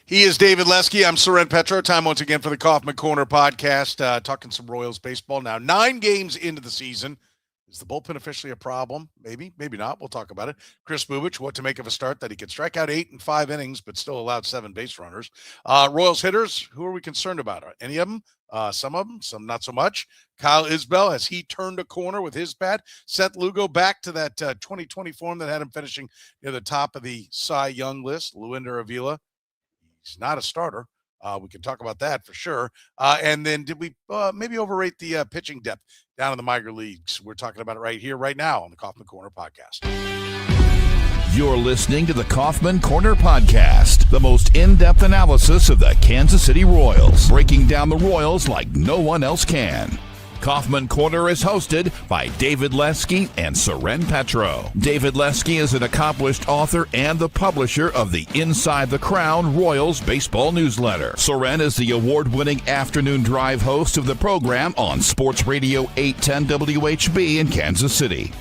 He is David Lesky. I'm Soren Petro. Time once again for the Kaufman Corner podcast, talking some Royals baseball. Now, 9 games into the season. Is the bullpen officially a problem? Maybe, maybe not. We'll talk about it. Kris Bubic, what to make of a start that he could strike out 8 in 5 innings, but still allowed 7 base runners. Royals hitters, who are we concerned about? Any of them? Some of them, some not so much. Kyle Isbel, has he turned a corner with his bat? Seth Lugo back to that 2020 form that had him finishing near the top of the Cy Young list. Luinder, Avila. He's not a starter. We can talk about that for sure. And then did we maybe overrate the pitching depth down in the minor leagues? We're talking about it right here, right now on the Kaufman Corner podcast. You're listening to the Kaufman Corner podcast, the most in-depth analysis of the Kansas City Royals, breaking down the Royals like no one else can. Kaufman Corner is hosted by David Lesky and Soren Petro. David Lesky is an accomplished author and the publisher of the Inside the Crown Royals baseball newsletter. Soren is the award-winning afternoon drive host of the program on Sports Radio 810 WHB in Kansas City.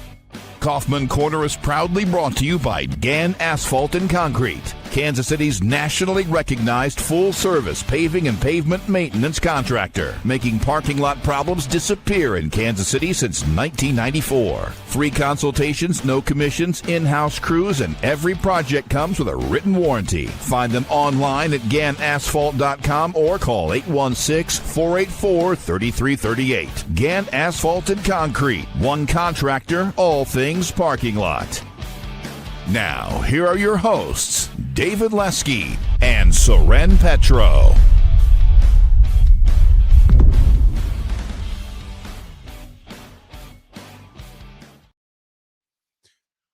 Kaufman Corner is proudly brought to you by Gann Asphalt and Concrete, Kansas City's nationally recognized full-service paving and pavement maintenance contractor, making parking lot problems disappear in Kansas City since 1994. Free consultations, no commissions, in-house crews, and every project comes with a written warranty. Find them online at GannAsphalt.com or call 816-484-3338. Gann Asphalt and Concrete, one contractor, all things parking lot. Now, here are your hosts, David Lesky and Soren Petro.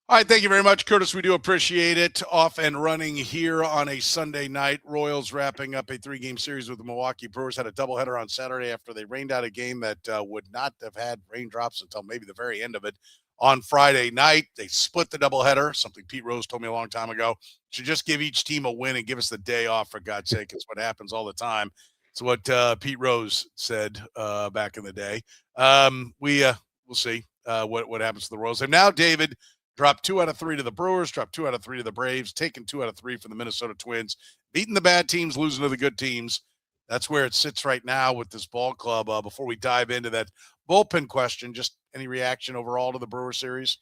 All right, thank you very much, Curtis. We do appreciate it. Off and running here on a Sunday night. Royals wrapping up a 3-game series with the Milwaukee Brewers. Had a doubleheader on Saturday after they rained out a game that would not have had raindrops until maybe the very end of it. On Friday night, they split the doubleheader, something Pete Rose told me a long time ago. Should just give each team a win and give us the day off, for God's sake. It's what happens all the time. It's what Pete Rose said back in the day. We'll see what happens to the Royals. And now, David, dropped 2 out of 3 to the Brewers, dropped 2 out of 3 to the Braves, taken 2 out of 3 from the Minnesota Twins, beating the bad teams, losing to the good teams. That's where it sits right now with this ball club. Before we dive into that bullpen question, just any reaction overall to the Brewer series?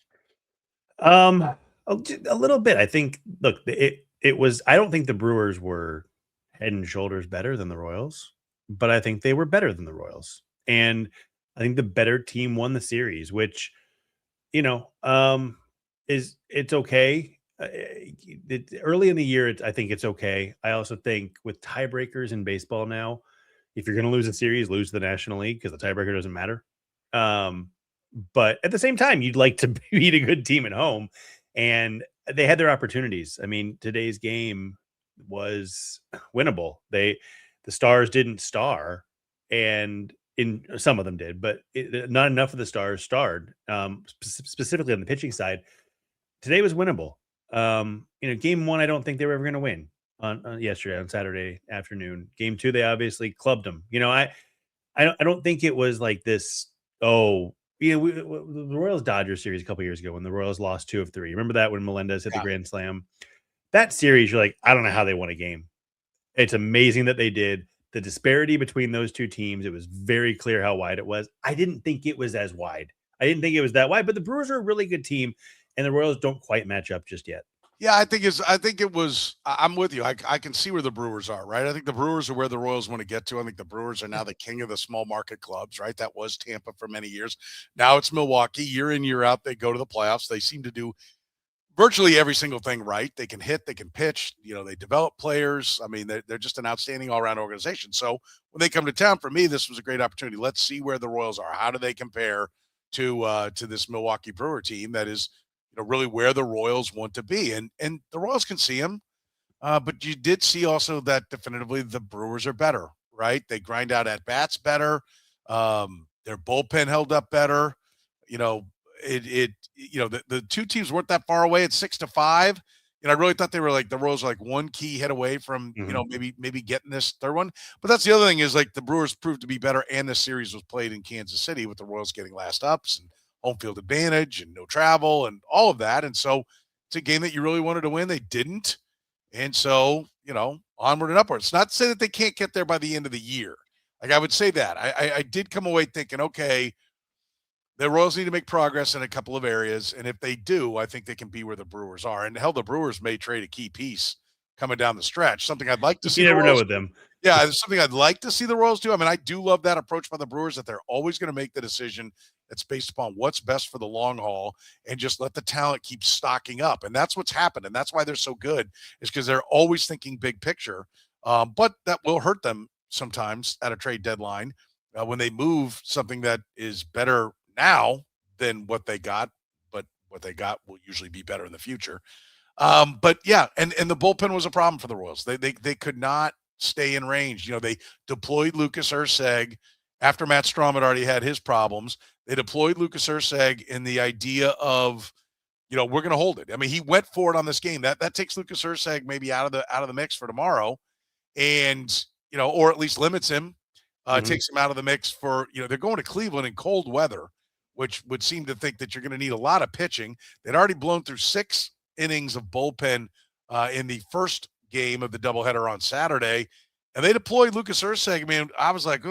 A little bit. I think, look, it was, I don't think the Brewers were head and shoulders better than the Royals, but I think they were better than the Royals. And I think the better team won the series, which, it's okay. Early in the year, I think it's okay. I also think with tiebreakers in baseball now, if you're going to lose a series, lose the National League because the tiebreaker doesn't matter. But at the same time, you'd like to beat a good team at home, and they had their opportunities. I mean, today's game was winnable. The Stars didn't star, and some of them did, but not enough of the Stars starred, specifically on the pitching side. Today was winnable. Game 1, I don't think they were ever going to win on yesterday, on Saturday afternoon. Game 2, they obviously clubbed them. I don't think it was like this. The Royals Dodgers series a couple years ago when the Royals lost 2 of 3. Remember that when Melendez hit the grand slam? That series, you're like, I don't know how they won a game. It's amazing that they did. The disparity between those two teams, it was very clear how wide it was. I didn't think it was as wide. I didn't think it was that wide, but the Brewers are a really good team, and the Royals don't quite match up just yet. Yeah, I think it was. I'm with you. I can see where the Brewers are, right? I think the Brewers are where the Royals want to get to. I think the Brewers are now the king of the small market clubs, right? That was Tampa for many years. Now it's Milwaukee. Year in, year out, they go to the playoffs. They seem to do virtually every single thing right. They can hit, they can pitch. They develop players. I mean, they're just an outstanding all-around organization. So when they come to town, for me, this was a great opportunity. Let's see where the Royals are. How do they compare to this Milwaukee Brewer team that is really where the Royals want to be. And the Royals can see them, but you did see also that definitively the Brewers are better, right? They grind out at-bats better. Their bullpen held up better. The two teams weren't that far away at 6-5. I really thought they were like the Royals were like one key hit away from, maybe getting this third one. But that's the other thing is like the Brewers proved to be better, and the series was played in Kansas City with the Royals getting last ups and home field advantage and no travel and all of that. And so it's a game that you really wanted to win. They didn't. And so, onward and upward. It's not to say that they can't get there by the end of the year. Like I would say that. I did come away thinking, okay, the Royals need to make progress in a couple of areas. And if they do, I think they can be where the Brewers are. And hell, the Brewers may trade a key piece coming down the stretch. Something I'd like to see. You never the know Royals with them. Yeah, it's something I'd like to see the Royals do. I mean, I do love that approach by the Brewers that they're always going to make the decision that's based upon what's best for the long haul and just let the talent keep stocking up. And that's what's happened. And that's why they're so good, is because they're always thinking big picture. But that will hurt them sometimes at a trade deadline when they move something that is better now than what they got, but what they got will usually be better in the future. But yeah, and the bullpen was a problem for the Royals. They could not stay in range. They deployed Lucas Erceg after Matt Strom had already had his problems. They deployed Lucas Erceg in the idea of, we're going to hold it. I mean, he went for it on this game. That takes Lucas Erceg maybe out of the mix for tomorrow, and or at least limits him, takes him out of the mix for they're going to Cleveland in cold weather, which would seem to think that you're going to need a lot of pitching. They'd already blown through 6 innings of bullpen in the first game of the doubleheader on Saturday, and they deployed Lucas Erceg. I mean, I was like,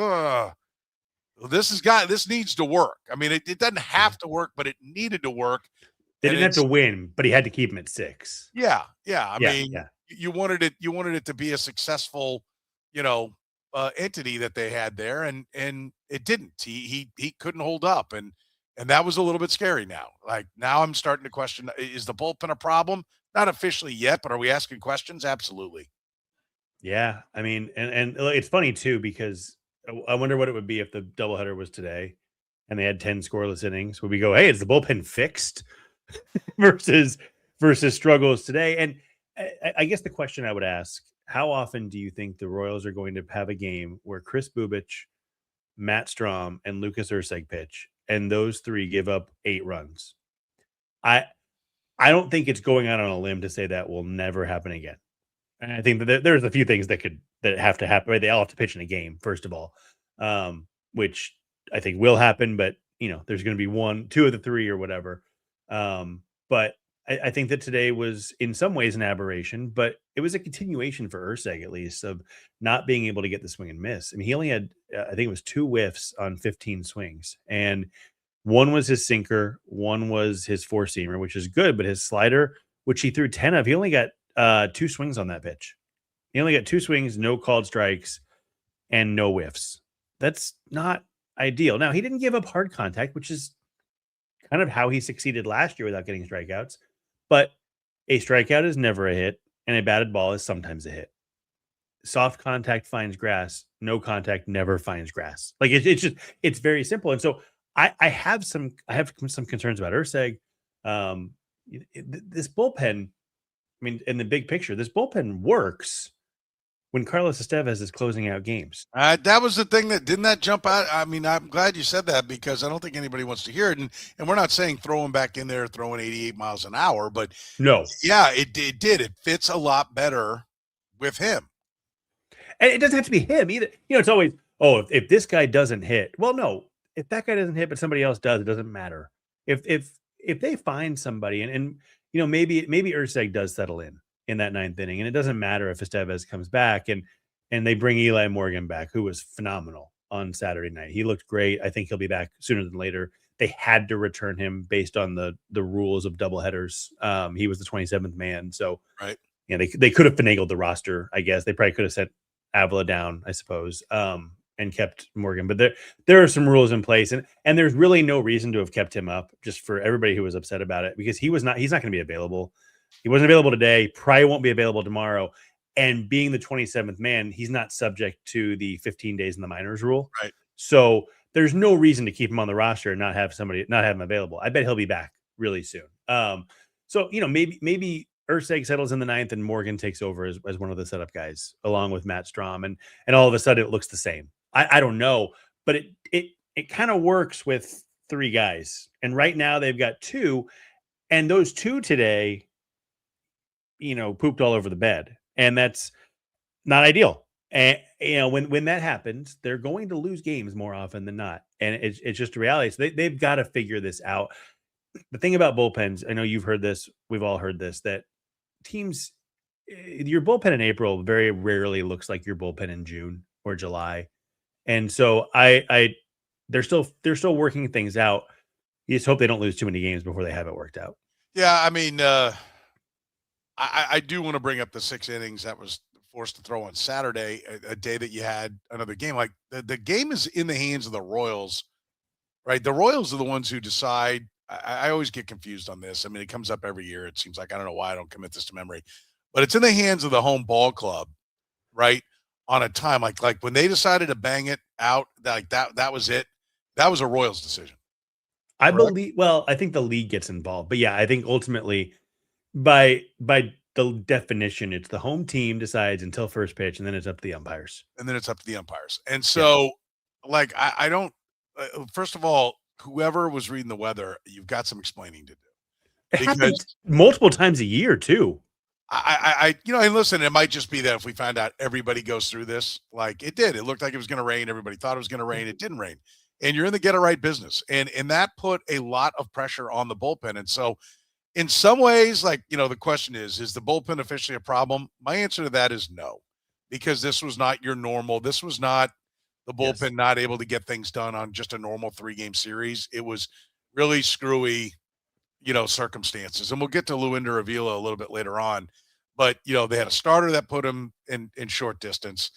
this needs to work. I mean, it doesn't have to work, but it needed to work. They didn't have to win, but he had to keep him at 6. Yeah. I mean, you wanted it to be a successful, entity that they had there, and it didn't. He couldn't hold up, and that was a little bit scary now. Like, now I'm starting to question, is the bullpen a problem? Not officially yet, but are we asking questions? Absolutely. Yeah. I mean, and it's funny too, because I wonder what it would be if the doubleheader was today and they had 10 scoreless innings. Would we go, hey, is the bullpen fixed versus struggles today? And I guess the question I would ask, how often do you think the Royals are going to have a game where Kris Bubic, Matt Strom, and Lucas Erceg pitch, and those 3 give up 8 runs? I don't think it's going out on a limb to say that will never happen again. And I think that there's a few things that have to happen. Right? They all have to pitch in a game, first of all, which I think will happen. But there's going to be 1, 2 of the 3 or whatever. But I think that today was in some ways an aberration, but it was a continuation for Erceg, at least, of not being able to get the swing and miss. I mean, he only had, I think it was 2 whiffs on 15 swings, and 1 was his sinker, 1 was his 4-seamer, which is good, but his slider, which he threw 10 of, he only got 2 swings on that pitch. He only got 2 swings, no called strikes, and no whiffs. That's not ideal. Now, he didn't give up hard contact, which is kind of how he succeeded last year without getting strikeouts. But a strikeout is never a hit, and a batted ball is sometimes a hit. Soft contact finds grass. No contact never finds grass. Like it's very simple. And so I have some concerns about Erceg. This bullpen, I mean, in the big picture, this bullpen works when Carlos Estevez is closing out games. That was the thing that didn't jump out. I mean, I'm glad you said that, because I don't think anybody wants to hear it. And we're not saying throw him back in there, throwing 88 miles an hour, but no, yeah, it did. It fits a lot better with him. And it doesn't have to be him either. It's always, if this guy doesn't hit, well, no, if that guy doesn't hit, but somebody else does, it doesn't matter. If they find somebody and maybe Erceg does settle in that 9th inning, and it doesn't matter if Estevez comes back and they bring Eli Morgan back, who was phenomenal on Saturday night. He looked great. I think he'll be back sooner than later. They had to return him based on the rules of doubleheaders. He was the 27th man. So right. They could have finagled the roster, I guess. They probably could have sent Avila down, I suppose, and kept Morgan. But there are some rules in place, and there's really no reason to have kept him up, just for everybody who was upset about it, because he's not going to be available. He wasn't available today, probably won't be available tomorrow. And being the 27th man, he's not subject to the 15 days in the minors rule. Right. So there's no reason to keep him on the roster and not have him available. I bet he'll be back really soon. So maybe Erceg settles in the 9th and Morgan takes over as one of the setup guys along with Matt Strom, and all of a sudden it looks the same. I don't know, but it kind of works with 3 guys, and right now they've got 2, and those 2 today, pooped all over the bed, and that's not ideal. And when that happens, they're going to lose games more often than not, and it's just a reality. So they've got to figure this out. The thing about bullpens, I know you've heard this, we've all heard this, that teams your bullpen in April very rarely looks like your bullpen in June or July. And so they're still working things out. You just hope they don't lose too many games before they have it worked out. Yeah, I mean, I do want to bring up the 6 innings that was forced to throw on Saturday, a day that you had another game. Like the game is in the hands of the Royals, right? The Royals are the ones who decide. I always get confused on this. I mean, it comes up every year. It seems like I don't know why I don't commit this to memory, but it's in the hands of the home ball club, right? On a time like when they decided to bang it out, that was it. That was a Royals decision. I believe. Well, I think the league gets involved, but yeah, I think ultimately, by the definition, it's the home team decides until first pitch, and then it's up to the umpires. And so, like, I don't. First of all, whoever was reading the weather, you've got some explaining to do. It happens multiple times a year too. And listen, it might just be that if we find out everybody goes through this, like it did, it looked like it was going to rain. Everybody thought it was going to rain. It didn't rain. And you're in the get it right business. And that put a lot of pressure on the bullpen. And so in some ways, like, the question is the bullpen officially a problem? My answer to that is no, because this was not your normal. This was not the bullpen not able to get things done on just a normal 3-game series. It was really screwy, circumstances. And we'll get to Luinder Avila a little bit later on. But, they had a starter that put him in short distance.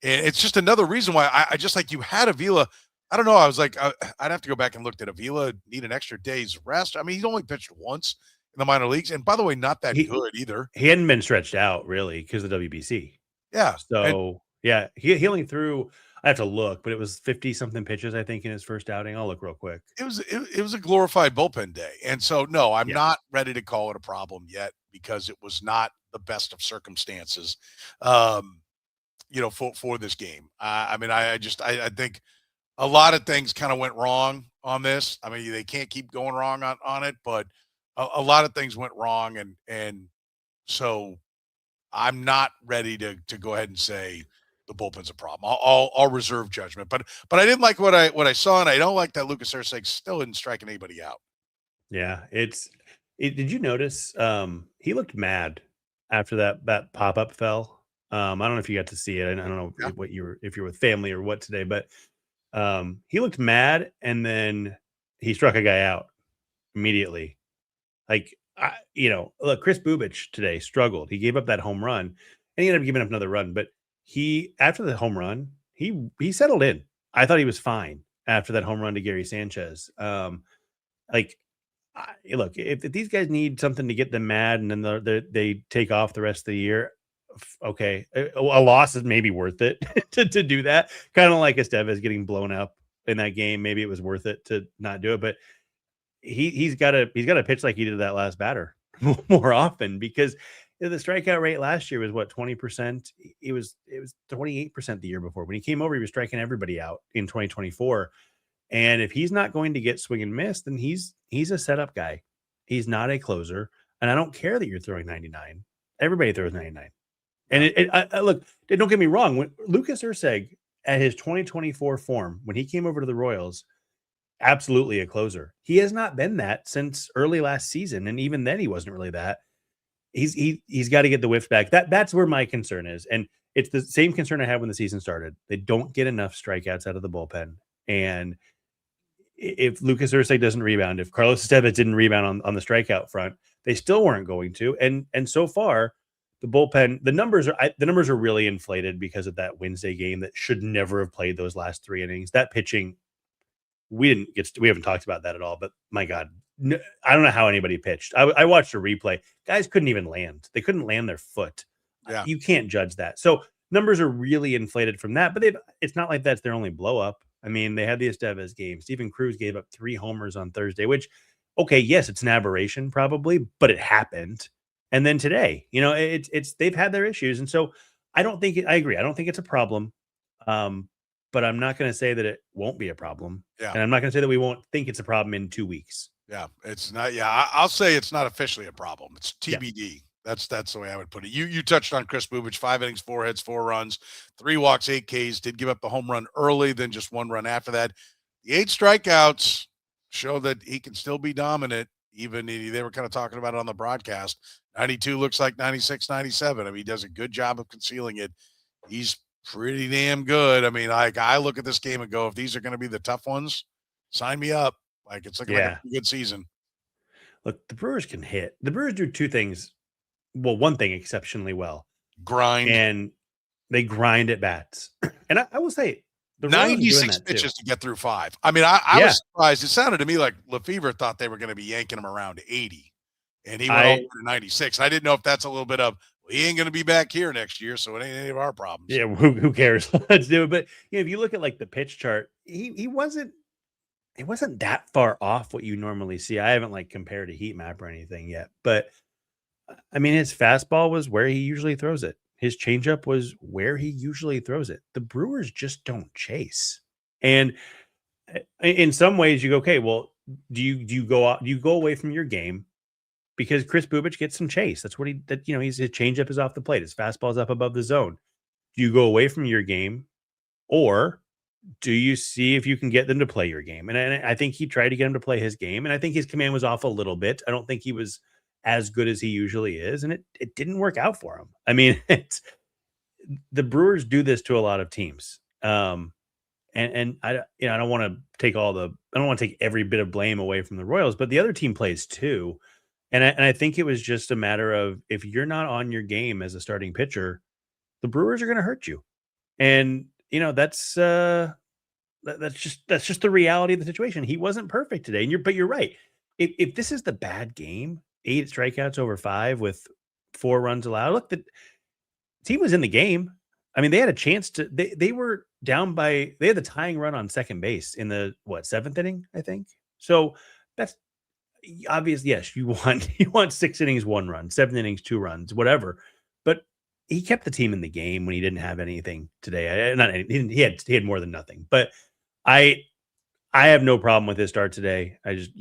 And it's just another reason why I just like you had Avila. I don't know. I was like, I'd have to go back and look. Did Avila need an extra day's rest? I mean, he's only pitched once in the minor leagues. And by the way, not that good either. He hadn't been stretched out really because of the WBC. Yeah. So, he only threw, I have to look, but it was 50-something pitches, I think, in his first outing. I'll look real quick. It was a glorified bullpen day. And so, no, I'm not ready to call it a problem yet because it was not the best of circumstances, for this game. I think a lot of things kind of went wrong on this. I mean, they can't keep going wrong on it, but a lot of things went wrong. And so I'm not ready to go ahead and say the bullpen's a problem. I'll reserve judgment, but I didn't like what I saw, and I don't like that Lucas Erceg still isn't striking anybody out. Yeah, did you notice he looked mad after that pop-up fell? I don't know if you got to see it. I don't know if you're with family or what today, but he looked mad, and then he struck a guy out immediately. Like, look, Kris Bubic today struggled. He gave up that home run, and he ended up giving up another run. But after the home run, he settled in. I thought he was fine after that home run to Gary Sanchez. Look, if these guys need something to get them mad, and then they take off the rest of the year, okay, a loss is maybe worth it to do that. Kind of like Estevez getting blown up in that game. Maybe it was worth it to not do it, but he's got to pitch like he did that last batter more often, because the strikeout rate last year was 20%. It was 28% the year before. When he came over, he was striking everybody out in 2024. And if he's not going to get swing and miss, then he's a setup guy. He's not a closer. And I don't care that you're throwing 99. Everybody throws 99. And look, don't get me wrong. When Lucas Erceg at his 2024 form, when he came over to the Royals, absolutely a closer. He has not been that since early last season. And even then he wasn't really that. He's got to get the whiff back. That's where my concern is. And it's the same concern I had when the season started. They don't get enough strikeouts out of the bullpen. And if Lucas Erceg doesn't rebound, if Carlos Estevez didn't rebound on the strikeout front, they still weren't going to. And so far, the bullpen, the numbers are really inflated because of that Wednesday game that should never have played those last 3 innings. That pitching, we haven't talked about that at all. But my God, I don't know how anybody pitched. I watched a replay. Guys couldn't even land. They couldn't land their foot. Yeah. You can't judge that. So numbers are really inflated from that. But it's not like that's their only blow up. I mean, they had the Estevez game. Steven Cruz gave up 3 homers on Thursday, which, okay, yes, it's an aberration probably, but it happened. And then today, they've had their issues. And so I agree. I don't think it's a problem. But I'm not going to say that it won't be a problem. Yeah. And I'm not going to say that we won't think it's a problem in 2 weeks. Yeah, it's not. Yeah, I'll say it's not officially a problem. It's TBD. Yeah. That's the way I would put it. You touched on Kris Bubic, 5 innings, 4 hits, 4 runs, 3 walks, 8 Ks. Did give up the home run early, then just 1 run after that. The 8 strikeouts show that he can still be dominant. Even they were kind of talking about it on the broadcast. 92 looks like 96, 97. I mean, he does a good job of concealing it. He's pretty damn good. I mean, I look at this game and go, if these are going to be the tough ones, sign me up. Like, it's looking like a good season. Look, the Brewers can hit. The Brewers do two things. Well, one thing exceptionally well. Grind. And they grind at bats. And I will say, the 96 pitches to get through 5. I mean, I was surprised. It sounded to me like Lefevre thought they were going to be yanking him around 80. And he went all the way to 96. I didn't know if that's a little bit of, well, he ain't going to be back here next year, so it ain't any of our problems. Yeah, who cares? Let's do it. But if you look at like the pitch chart, he wasn't that far off what you normally see. I haven't like compared a heat map or anything yet, but I mean, his fastball was where he usually throws it. His changeup was where he usually throws it. The Brewers just don't chase. And in some ways you go, okay, well, do you go away from your game? Because Kris Bubic gets some chase. That's what his changeup is off the plate. His fastball is up above the zone. Do you go away from your game, or do you see if you can get them to play your game? And I think he tried to get him to play his game, and I think his command was off a little bit. I don't think he was as good as he usually is, and it didn't work out for him. I mean, the Brewers do this to a lot of teams, and I don't want to take every bit of blame away from the Royals, but the other team plays too. And I think it was just a matter of, if you're not on your game as a starting pitcher, the Brewers are going to hurt you. And, that's just the reality of the situation. He wasn't perfect today. But you're right. If this is the bad game, 8 strikeouts over 5 with 4 runs allowed, look, the team was in the game. I mean, they had a chance to, they were down they had the tying run on second base in the 7th inning, I think. So that's, obviously, yes, you want 6 innings, 1 run, 7 innings, 2 runs, whatever. But he kept the team in the game when he didn't have anything today. He had more than nothing. But I have no problem with his start today. I just,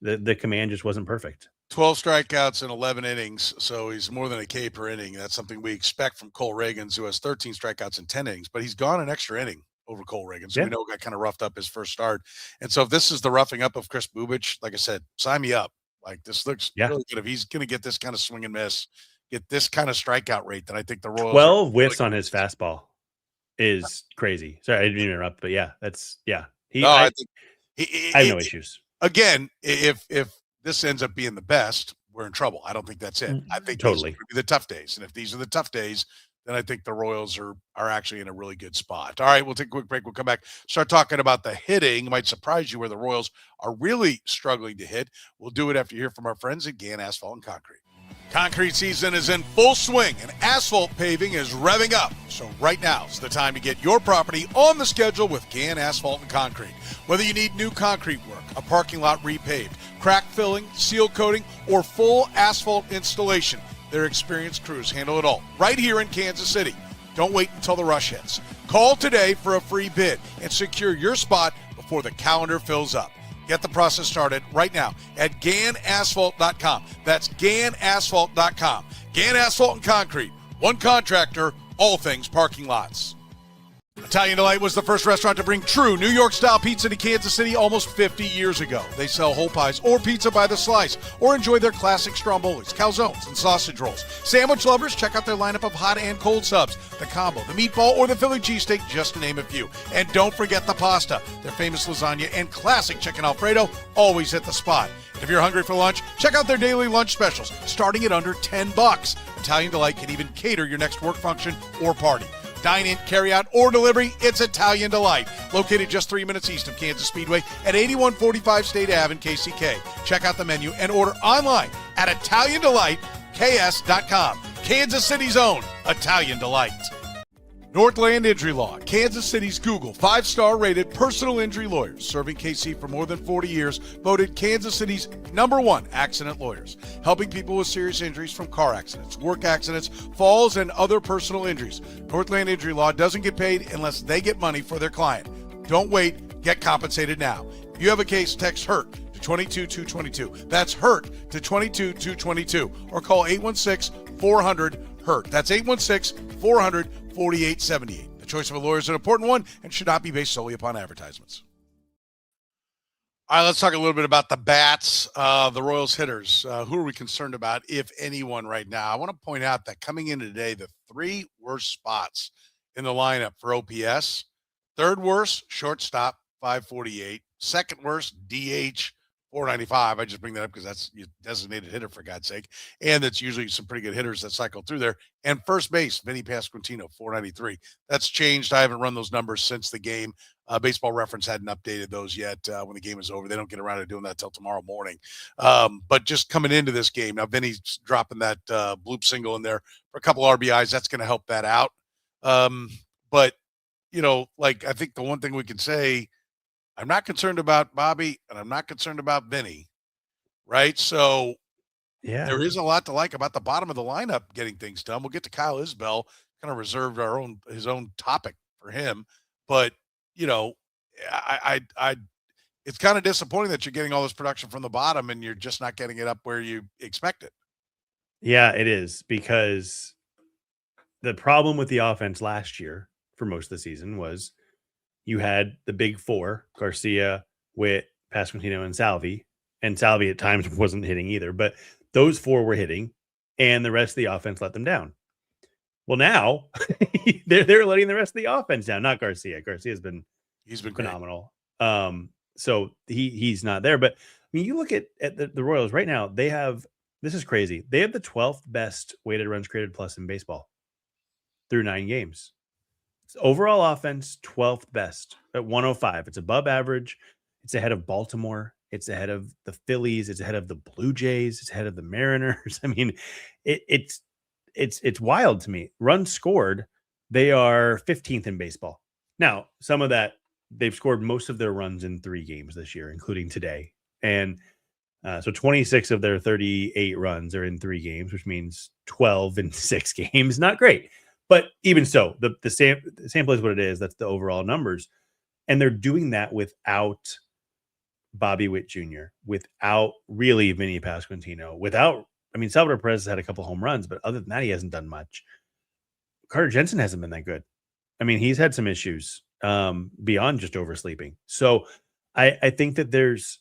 the command just wasn't perfect. 12 strikeouts in 11 innings, so he's more than a K per inning. That's something we expect from Cole Reagans, who has 13 strikeouts in 10 innings, but he's gone an extra inning over Cole Reagans. So we know got kind of roughed up his first start. And so if this is the roughing up of Kris Bubic, like I said, sign me up. Like, this looks really good. If he's going to get this kind of swing and miss, get this kind of strikeout rate, then I think the Royals 12 whiffs on his fastball is crazy. Sorry, I didn't interrupt, but I have no issues. Again, if this ends up being the best, we're in trouble. I don't think that's it. I think totally these are the tough days. And if these are the tough days, then I think the Royals are actually in a really good spot. All right, we'll take a quick break. We'll come back, start talking about the hitting. It might surprise you where the Royals are really struggling to hit. We'll do it after you hear from our friends at Gann Asphalt and Concrete. Concrete season is in full swing, and asphalt paving is revving up. So right now is the time to get your property on the schedule with Gann Asphalt and Concrete. Whether you need new concrete work, a parking lot repaved, crack filling, seal coating, or full asphalt installation, their experienced crews handle it all right here in Kansas City. Don't wait until the rush hits. Call today for a free bid and secure your spot before the calendar fills up. Get the process started right now at GannAsphalt.com. That's GannAsphalt.com. Gann Asphalt and Concrete. One contractor, all things parking lots. Italian Delight was the first restaurant to bring true New York-style pizza to Kansas City almost 50 years ago. They sell whole pies or pizza by the slice, or enjoy their classic strombolis, calzones, and sausage rolls. Sandwich lovers, check out their lineup of hot and cold subs, the combo, the meatball, or the Philly cheesesteak, just to name a few. And don't forget the pasta. Their famous lasagna and classic chicken Alfredo always hit the spot. And if you're hungry for lunch, check out their daily lunch specials, starting at under $10. Italian Delight can even cater your next work function or party. Dine in, carry out, or delivery, it's Italian Delight. Located just 3 minutes east of Kansas Speedway at 8145 State Ave in KCK. Check out the menu and order online at ItalianDelightKS.com. Kansas City's own Italian Delight. Northland Injury Law, Kansas City's Google 5-star rated personal injury lawyers, serving KC for more than 40 years, voted Kansas City's #1 accident lawyers, helping people with serious injuries from car accidents, work accidents, falls, and other personal injuries. Northland Injury Law doesn't get paid unless they get money for their client. Don't wait, get compensated now. If you have a case, text HURT to 22222. That's HURT to 22222, or call 816-400-HURT. That's 816-400-4878. The choice of a lawyer is an important one and should not be based solely upon advertisements. All right, let's talk a little bit about the bats, the Royals hitters. Who are we concerned about, if anyone, right now? I want to point out that coming into today, the 3 worst spots in the lineup for OPS: third worst, shortstop, 548; second worst, DH, 495. I just bring that up because that's your designated hitter, for God's sake. And that's usually some pretty good hitters that cycle through there. And first base, Vinny Pasquantino, 493. That's changed. I haven't run those numbers since the game. Baseball Reference hadn't updated those yet when the game is over. They don't get around to doing that till tomorrow morning. But just coming into this game, now Vinny's dropping that bloop single in there for a couple RBIs. That's going to help that out. But, I think the one thing we can say, I'm not concerned about Bobby and I'm not concerned about Vinny, right? So Yeah. there is a lot to like about the bottom of the lineup getting things done. We'll get to Kyle Isbel, kind of reserved his own topic for him. But, it's kind of disappointing that you're getting all this production from the bottom and you're just not getting it up where you expect it. Yeah, it is, because the problem with the offense last year for most of the season was you had the big 4, Garcia, Witt, Pasquantino, and Salvi. And Salvi at times wasn't hitting either, but those 4 were hitting, and the rest of the offense let them down. Well, now they're letting the rest of the offense down. Not Garcia. Garcia's been phenomenal. So he's not there. But I mean, you look at the Royals right now. They have, this is crazy, they have the 12th best weighted runs created plus in baseball through 9 games. Overall offense, 12th best at 105. It's above average. It's ahead of Baltimore. It's ahead of the Phillies. It's ahead of the Blue Jays. It's ahead of the Mariners. I mean, it's wild to me. Runs scored, they are 15th in baseball. Now, some of that, they've scored most of their runs in 3 games this year, including today. And so 26 of their 38 runs are in 3 games, which means 12 in 6 games. Not great. But even so, the sample is what it is. That's the overall numbers. And they're doing that without Bobby Witt Jr., without really Vinny Pasquantino, Salvador Perez has had a couple home runs, but other than that, he hasn't done much. Carter Jensen hasn't been that good. I mean, he's had some issues beyond just oversleeping. So I think that there's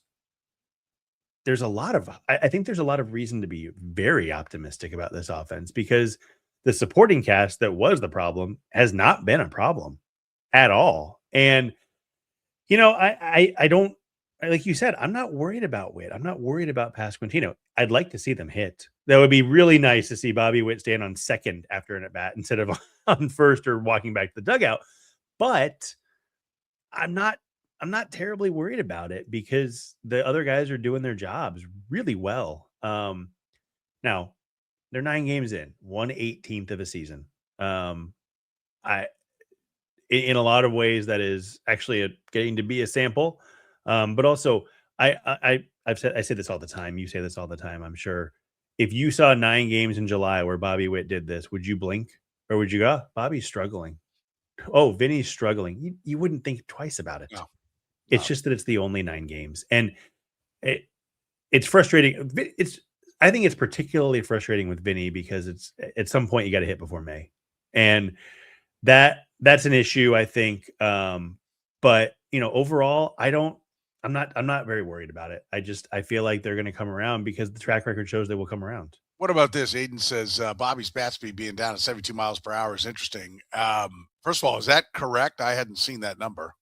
a lot of reason to be very optimistic about this offense, because the supporting cast that was the problem has not been a problem at all. And, I don't, like you said, I'm not worried about Witt. I'm not worried about Pasquantino. I'd like to see them hit. That would be really nice to see Bobby Witt stand on second after an at-bat instead of on first or walking back to the dugout. But I'm not terribly worried about it, because the other guys are doing their jobs really well. Now they're 9 games in, 1/18th of a season. In a lot of ways, that is actually getting to be a sample. But also, I say this all the time. You say this all the time, I'm sure. If you saw 9 games in July where Bobby Witt did this, would you blink, or would you go, Bobby's struggling? Oh, Vinny's struggling. You wouldn't think twice about it. No. It's just that it's the only 9 games, and it's frustrating. I think it's particularly frustrating with Vinny, because it's at some point you got to hit before May, and that's an issue, I think. But overall, I'm not very worried about it. I feel like they're going to come around, because the track record shows they will come around. What about this? Aiden says Bobby's bat speed being down at 72 miles per hour is interesting. First of all, is that correct? I hadn't seen that number.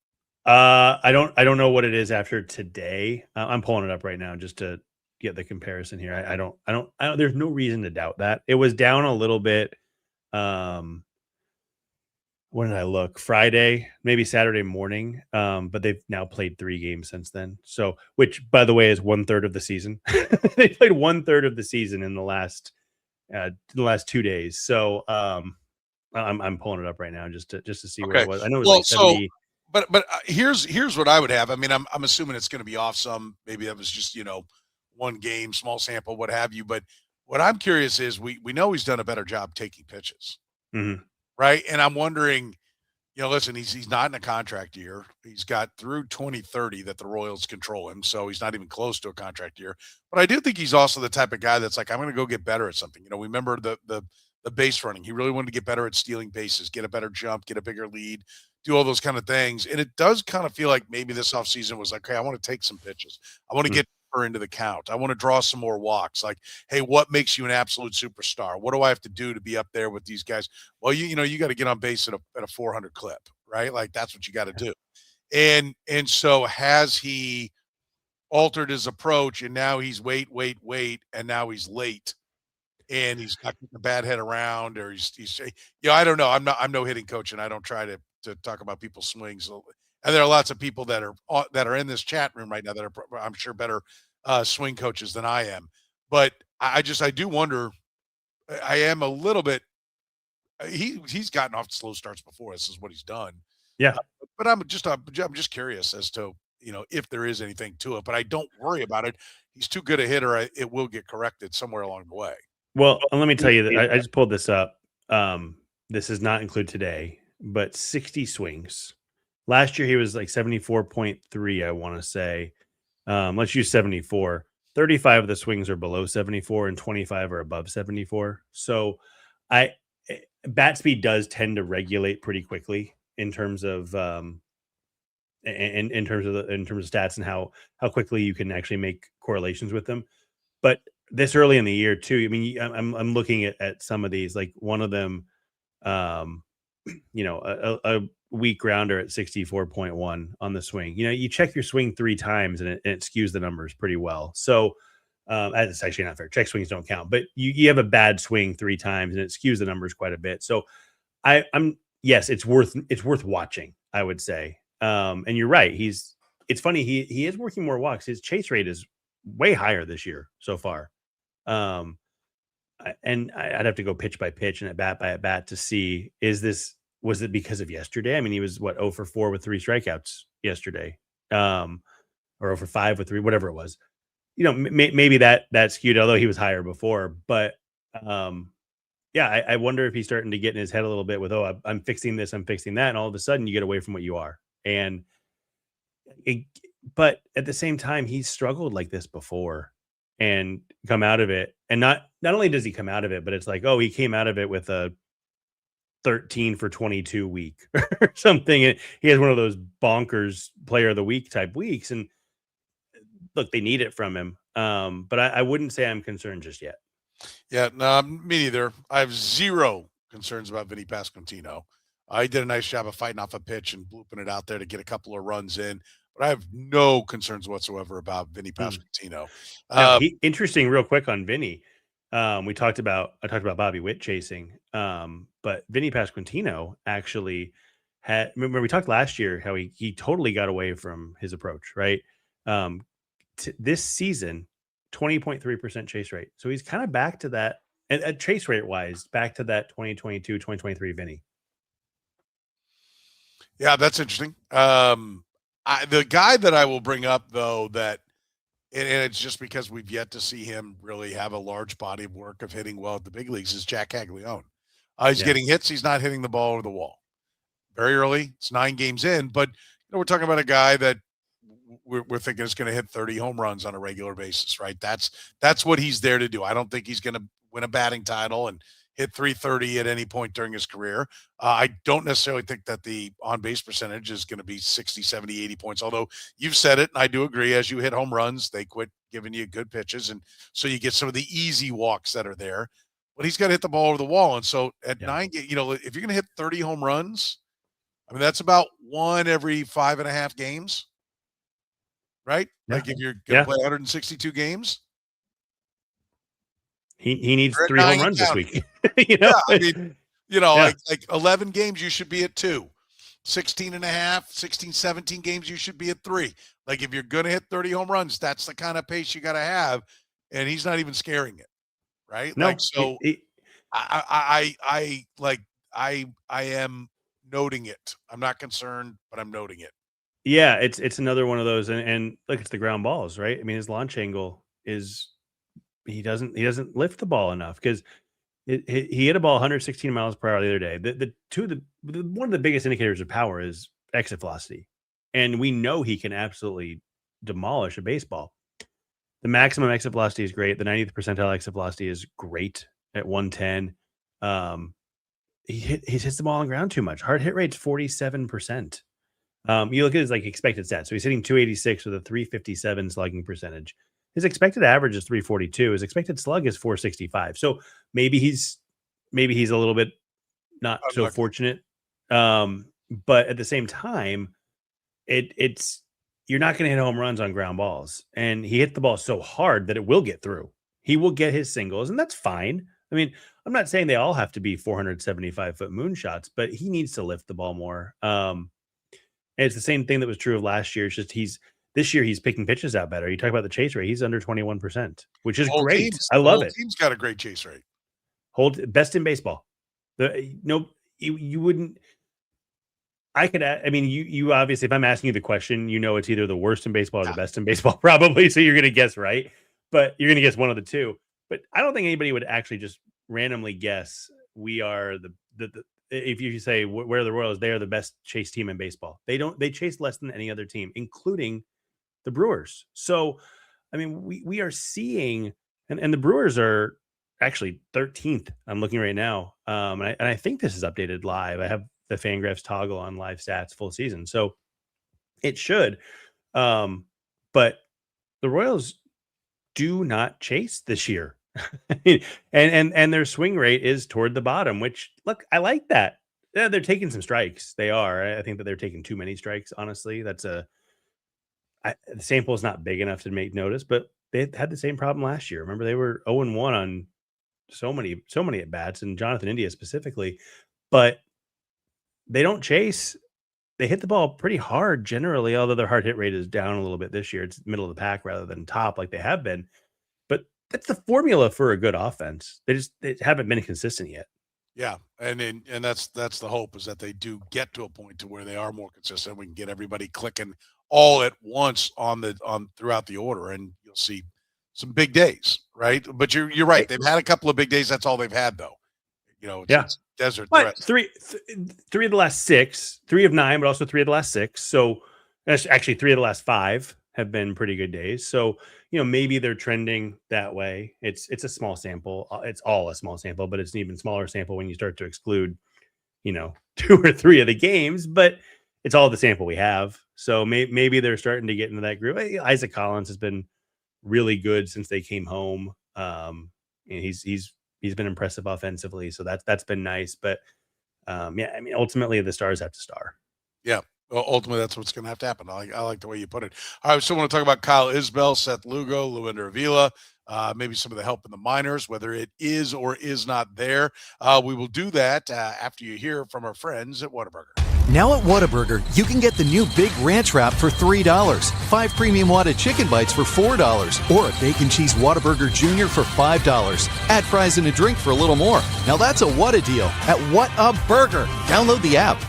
I don't know what it is after today. I'm pulling it up right now just to get the comparison here. I don't. There's no reason to doubt that. It was down a little bit. When did I look? Friday, maybe Saturday morning. But they've now played 3 games since then. So, which, by the way, is 1/3 of the season. They played 1/3 of the season in the last 2 days. So, I'm pulling it up right now just to see where it was. I know it was 70. But here's what I would have. I mean, I'm assuming it's going to be off some. Maybe that was just 1 game, small sample, what have you. But what I'm curious is, we know he's done a better job taking pitches. Mm-hmm. Right. And I'm wondering, listen, he's not in a contract year. He's got through 2030 that the Royals control him. So he's not even close to a contract year. But I do think he's also the type of guy that's like, I'm going to go get better at something. We remember the base running. He really wanted to get better at stealing bases, get a better jump, get a bigger lead, do all those kind of things. And it does kind of feel like maybe this offseason was like, hey, I want to take some pitches. I want to get her into the count. I want to draw some more walks. Like, hey, what makes you an absolute superstar? What do I have to do to be up there with these guys? Well, you know, you got to get on base at a 400 clip, right? Like that's what you got to do. And so has he altered his approach, and now he's wait, and now he's late, and he's got a bad head around, or he's I don't know. I'm no hitting coach, and I don't try to talk about people's swings. And there are lots of people that are in this chat room right now that are, I'm sure, better swing coaches than I am. But I do wonder. I am a little bit. He's gotten off to slow starts before. This is what he's done. Yeah, but I'm just curious as to, you know, if there is anything to it. But I don't worry about it. He's too good a hitter. It will get corrected somewhere along the way. Well, let me tell you that I just pulled this up. This does not include today, but 60 swings. Last year he was like 74.3, I want to say. Let's use 74. 35 of the swings are below 74 and 25 are above 74. So bat speed does tend to regulate pretty quickly in terms of in terms of stats and how quickly you can actually make correlations with them. But this early in the year too, I mean, I'm looking at some of these, like one of them, you know, a weak grounder at 64.1 on the swing. You know, you check your swing 3 times and it skews the numbers pretty well. So that's actually not fair. Check swings don't count, but you have a bad swing 3 times and it skews the numbers quite a bit. So yes, it's worth watching, I would say. And you're right. It's funny. He is working more walks. His chase rate is way higher this year so far. And I'd have to go pitch by pitch and at bat by at bat to see, was it because of yesterday? I mean, he was 0 for 4 with 3 strikeouts yesterday, or 0 for 5 with 3, whatever it was. You know, maybe that skewed, although he was higher before. But yeah, I wonder if he's starting to get in his head a little bit with, I'm fixing this, I'm fixing that, and all of a sudden you get away from what you are. But at the same time, he's struggled like this before and come out of it. And not only does he come out of it, but it's like, he came out of it with a 13 for 22 week or something. And he has one of those bonkers player of the week type weeks. And look, they need it from him. But I wouldn't say I'm concerned just yet. Yeah, no, me neither. I have zero concerns about Vinny Pasquantino. He did a nice job of fighting off a pitch and blooping it out there to get a couple of runs in. But I have no concerns whatsoever about Vinny Pasquantino. Interesting, real quick on Vinny. I talked about Bobby Witt chasing, but Vinny Pasquantino actually had. Remember, we talked last year how he totally got away from his approach, right? This season, 20.3% chase rate. So he's kind of back to that, and chase rate wise, back to that 2022, 2023 Vinny. Yeah, that's interesting. The guy that I will bring up, though, that, and it's just because we've yet to see him really have a large body of work of hitting well at the big leagues, is Jack Caglione. He's getting hits. He's not hitting the ball over the wall. Very early. It's 9 games in, but we're talking about a guy that we're thinking is going to hit 30 home runs on a regular basis, right? That's what he's there to do. I don't think he's going to win a batting title and hit 330 at any point during his career. I don't necessarily think that the on-base percentage is going to be 60, 70, 80 points, although you've said it, and I do agree. As you hit home runs, they quit giving you good pitches, and so you get some of the easy walks that are there. But he's got to hit the ball over the wall, and so at 9, if you're going to hit 30 home runs, I mean, that's about 1 every 5.5 games, right? Yeah. Like if you're going to play 162 games. He needs 3 home runs this week. I mean, like 11 games, you should be at 2. 16, 17 games, you should be at 3. Like if you're going to hit 30 home runs, that's the kind of pace you got to have. And he's not even scaring it. Right. No, like, so I am noting it. I'm not concerned, but I'm noting it. Yeah. It's another one of those. And look, it's the ground balls, right? I mean, his launch angle is, he doesn't lift the ball enough because he hit a ball 116 miles per hour the other day. One of the biggest indicators of power is exit velocity, and we know he can absolutely demolish a baseball. The maximum exit velocity is great. The 90th percentile exit velocity is great at 110. he hits the ball on ground too much. Hard hit rate's 47%. You look at his like expected stats. So he's hitting 286 with a 357 slugging percentage. His expected average is 342. His expected slug is 465. So maybe he's a little bit not so fortunate. But at the same time, it's you're not going to hit home runs on ground balls. And he hit the ball so hard that it will get through. He will get his singles, and that's fine. I mean, I'm not saying they all have to be 475-foot moonshots, but he needs to lift the ball more. And it's the same thing that was true of last year. It's just this year he's picking pitches out better. You talk about the chase rate; he's under 21%, which is great. I love it. Team's got a great chase rate. Best in baseball. You wouldn't. You obviously, if I'm asking you the question, it's either the worst in baseball or the best in baseball, probably. So you're going to guess right, but you're going to guess one of the two. But I don't think anybody would actually just randomly guess we are if you say where the Royals, they are the best chase team in baseball. They chase less than any other team, including the Brewers. So, I mean, we are seeing, and the Brewers are actually 13th. I'm looking right now. And I think this is updated live. I have the Fangraphs toggle on live stats full season. So it should. But the Royals do not chase this year. and their swing rate is toward the bottom, which, look, I like that. Yeah, they're taking some strikes. They are. I think that they're taking too many strikes. Honestly, the sample is not big enough to make notice, but they had the same problem last year. Remember, they were 0-1 on so many at bats, and Jonathan India specifically, but they don't chase. They hit the ball pretty hard generally, although their hard hit rate is down a little bit this year. It's middle of the pack rather than top like they have been. But that's the formula for a good offense. They haven't been consistent yet. Yeah, and that's the hope, is that they do get to a point to where they are more consistent. We can get everybody clicking all at once on throughout the order, and you'll see some big days, right? But you're right. They've had a couple of big days. That's all they've had, though. It's desert. But three of the last 6, 3 of 9, but also 3 of the last 6. So that's actually 3 of the last 5 have been pretty good days. So, maybe they're trending that way. It's a small sample. It's all a small sample, but it's an even smaller sample when you start to exclude, 2 or 3 of the games, but it's all the sample we have. So maybe they're starting to get into that group. Isaac Collins has been really good since they came home. And he's been impressive offensively. So that's been nice, but ultimately the stars have to star. Yeah. Well, ultimately, that's what's going to have to happen. I like the way you put it. All right, we still want to talk about Kyle Isbel, Seth Lugo, Luinder, Avila, maybe some of the help in the minors, whether it is or is not there. We will do that after you hear from our friends at Whataburger. Now at Whataburger, you can get the new Big Ranch Wrap for $3, 5 premium Whata chicken bites for $4, or a bacon cheese Whataburger Jr. for $5. Add fries and a drink for a little more. Now that's a Whata deal at Whataburger. Download the app.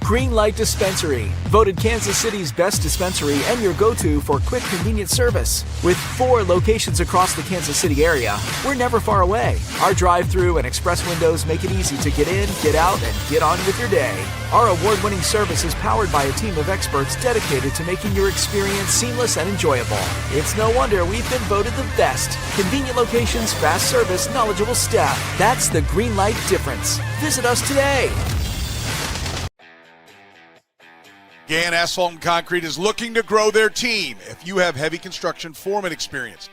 Green Light Dispensary, voted Kansas City's best dispensary and your go-to for quick, convenient service. With 4 locations across the Kansas City area, we're never far away. Our drive-through and express windows make it easy to get in, get out, and get on with your day. Our award-winning service is powered by a team of experts dedicated to making your experience seamless and enjoyable. It's no wonder we've been voted the best. Convenient locations, fast service, knowledgeable staff. That's the Green Light difference. Visit us today. Gann Asphalt and Concrete is looking to grow their team. If you have heavy construction foreman experience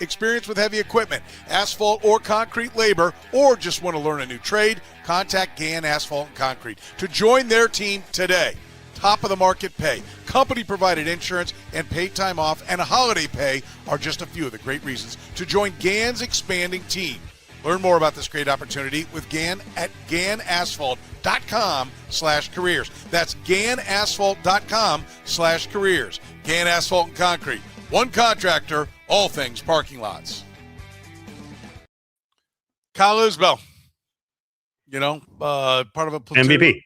with heavy equipment, asphalt or concrete labor, or just want to learn a new trade, contact Gann Asphalt and Concrete to join their team today. Top of the market pay, company provided insurance, and paid time off and holiday pay are just a few of the great reasons to join Gann's expanding team. Learn more about this great opportunity with Gann at GannAsphalt.com/careers. That's GannAsphalt.com/careers. Gann Asphalt and Concrete. One contractor, all things parking lots. Kyle Isbel, part of a platoon. MVP.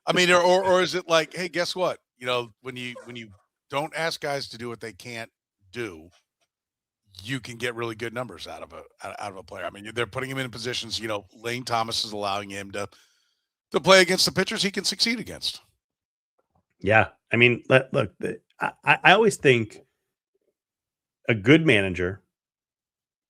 I mean, or is it like, hey, guess what? When you don't ask guys to do what they can't do, you can get really good numbers out of a player. I mean, they're putting him in positions. Lane Thomas is allowing him to play against the pitchers he can succeed against. Yeah, I mean, look, I always think a good manager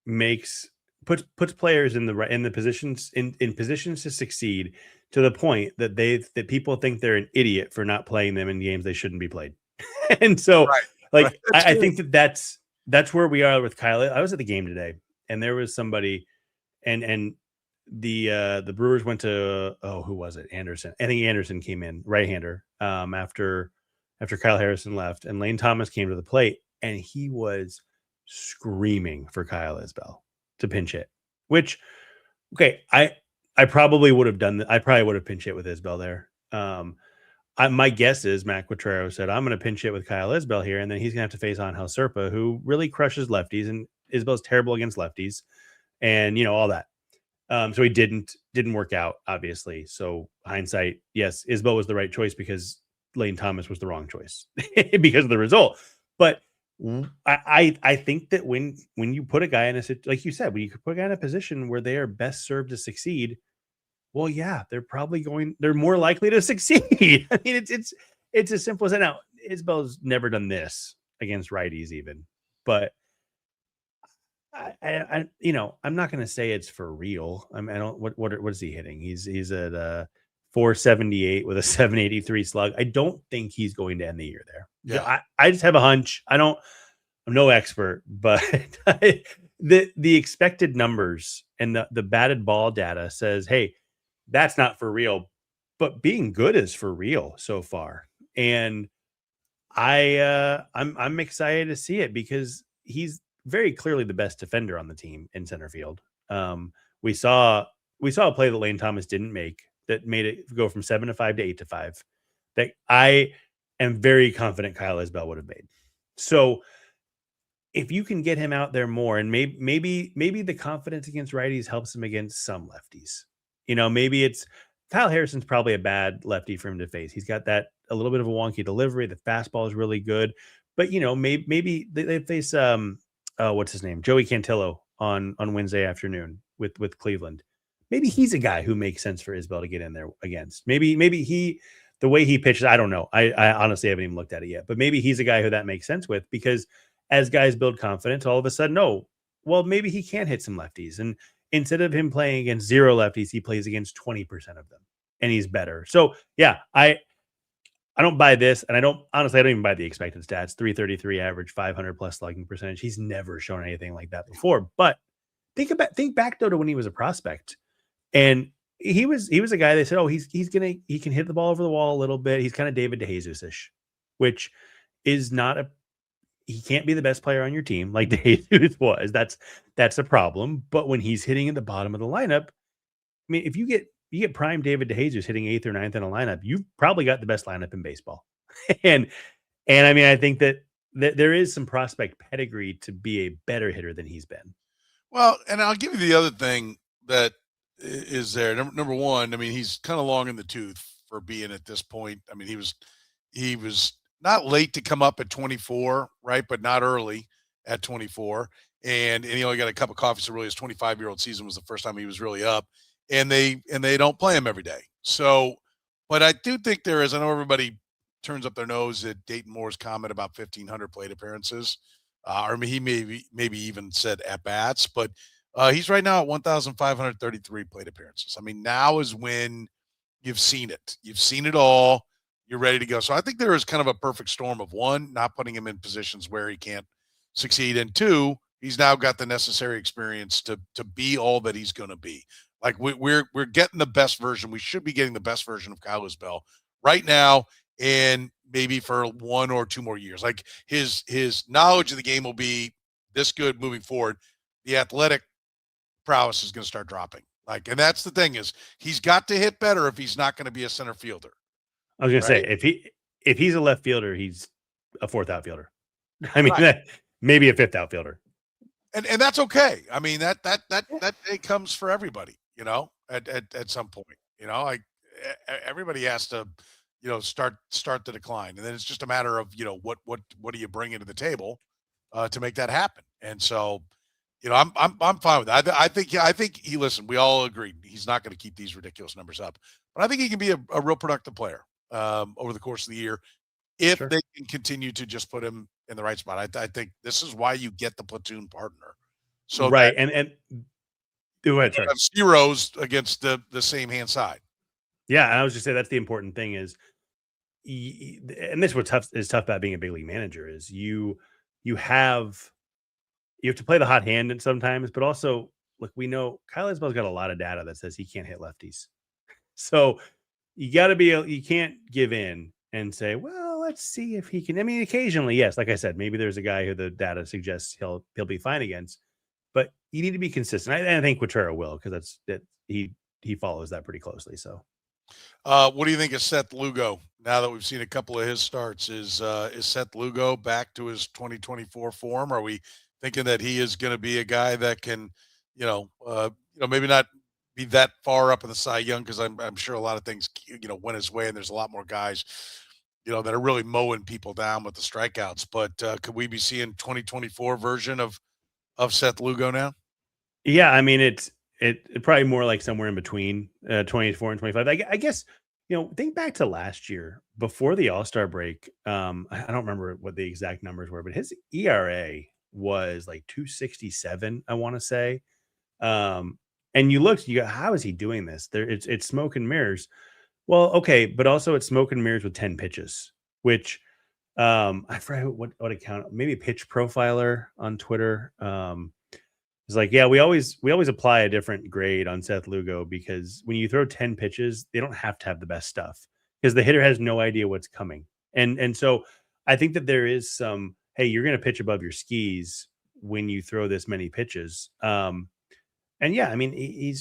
makes puts players in the positions in positions to succeed to the point that people think they're an idiot for not playing them in games they shouldn't be played. And so, Right. like, Right. That's I good. think that's where we are with Kyle. I was at the game today, and there was somebody, and the Brewers went to who was it? Anderson. I think Anderson came in, right-hander, after Kyle Harrison left, and Lane Thomas came to the plate, and he was screaming for Kyle Isbel to pinch hit. Which, okay, I probably would have done that. I probably would have pinch hit with Isbel there. My guess is Matt Quatrero said, I'm going to pinch hit with Kyle Isbel here, and then he's going to have to face Angel Serpa, who really crushes lefties, and Isbel's terrible against lefties, and all that. So he didn't work out, obviously. So hindsight, yes, Isbel was the right choice because Lane Thomas was the wrong choice because of the result. But I think that when you put a guy in like you said, when you put a guy in a position where they are best served to succeed, well, yeah, they're more likely to succeed. I mean, it's as simple as that. Now, Isbel's never done this against righties even, but I'm not going to say it's for real. I mean, I don't, what is he hitting? He's at 478 with a 783 slug. I don't think he's going to end the year there. Yeah. I just have a hunch. I'm no expert, but the expected numbers and the batted ball data says, hey, that's not for real, but being good is for real so far. And I'm excited to see it because he's very clearly the best defender on the team in center field. We saw a play that Lane Thomas didn't make that made it go from 7-5 to 8-5 that I am very confident Kyle Isbel would have made. So if you can get him out there more, and maybe the confidence against righties helps him against some lefties. Maybe it's Kyle Harrison's probably a bad lefty for him to face. He's got that a little bit of a wonky delivery. The fastball is really good, but maybe they face what's his name, Joey Cantillo on Wednesday afternoon with Cleveland. Maybe he's a guy who makes sense for Isbel to get in there against. Maybe the way he pitches, I don't know. I honestly haven't even looked at it yet, but maybe he's a guy who that makes sense with, because as guys build confidence, all of a sudden, maybe he can hit some lefties. And instead of him playing against 0 lefties, he plays against 20% of them and he's better. So yeah, I don't buy this. And I don't even buy the expected stats, 333 average, 500 plus slugging percentage. He's never shown anything like that before, but think back though to when he was a prospect, and he was a guy they said, he can hit the ball over the wall a little bit. He's kind of David DeJesus-ish, which is he can't be the best player on your team like DeJesus was. That's a problem. But when he's hitting at the bottom of the lineup, I mean, if you get prime David DeJesus hitting 8th or 9th in a lineup, you've probably got the best lineup in baseball. and I mean, I think that there is some prospect pedigree to be a better hitter than he's been. Well, and I'll give you the other thing that is there. Number one, I mean, he's kind of long in the tooth for being at this point. I mean, he was not late to come up at 24, right? But not early at 24. And he only got a cup of coffee. So really his 25-year-old season was the first time he was really up, and they don't play him every day. So, but I do think there is, I know everybody turns up their nose at Dayton Moore's comment about 1,500 plate appearances. Or he maybe even said at bats, but he's right now at 1,533 plate appearances. I mean, now is when you've seen it. You've seen it all. You're ready to go. So I think there is kind of a perfect storm of, one, not putting him in positions where he can't succeed, and two, he's now got the necessary experience to be all that he's going to be. Like we're getting the best version. We should be getting the best version of Kyle Isbel right now, and maybe for 1 or 2 more years. Like his knowledge of the game will be this good moving forward. The athletic prowess is going to start dropping. Like, and that's the thing, is he's got to hit better if he's not going to be a center fielder. I was going to say, if he's a left fielder, he's a 4th outfielder. I mean, maybe a 5th outfielder. And that's okay. I mean, that day comes for everybody, at some point, like everybody has to, start the decline. And then it's just a matter of, what do you bring into the table to make that happen? And so, I'm fine with that. I think listen, we all agree he's not going to keep these ridiculous numbers up, but I think he can be a real productive player over the course of the year if they can continue to just put him in the right spot. I think this is why you get the platoon partner. So right. And Do it. Sorry. Have zeros against the same hand side. Yeah, I was just saying that's the important thing is, and this is what is tough about being a big league manager is you have to play the hot hand and sometimes, but also look, we know Kyle Isbel's got a lot of data that says he can't hit lefties. So you got to you can't give in and say, well, let's see if he can. I mean, occasionally, yes, like I said, maybe there's a guy who the data suggests he'll be fine against, but you need to be consistent. I think Quatrero will, because he follows that pretty closely. So, what do you think of Seth Lugo? Now that we've seen a couple of his starts, is Seth Lugo back to his 2024 form? Are we thinking that he is going to be a guy that can, maybe not be that far up in the Cy Young, because I'm sure a lot of things went his way, and there's a lot more guys that are really mowing people down with the strikeouts. But could we be seeing 2024 version of Seth Lugo now? Yeah, I mean it probably more like somewhere in between 24 and 25. I guess think back to last year before the All-Star break. I don't remember what the exact numbers were, but his ERA was like 2.67, I want to say. And you go, how is he doing this? It's smoke and mirrors. Well, okay, but also it's smoke and mirrors with 10 pitches, which I forgot what account, maybe Pitch Profiler on Twitter. It's like, yeah, we always apply a different grade on Seth Lugo, because when you throw 10 pitches, they don't have to have the best stuff, because the hitter has no idea what's coming. And so I think that there is some, hey, you're going to pitch above your skis when you throw this many pitches. And yeah, I mean,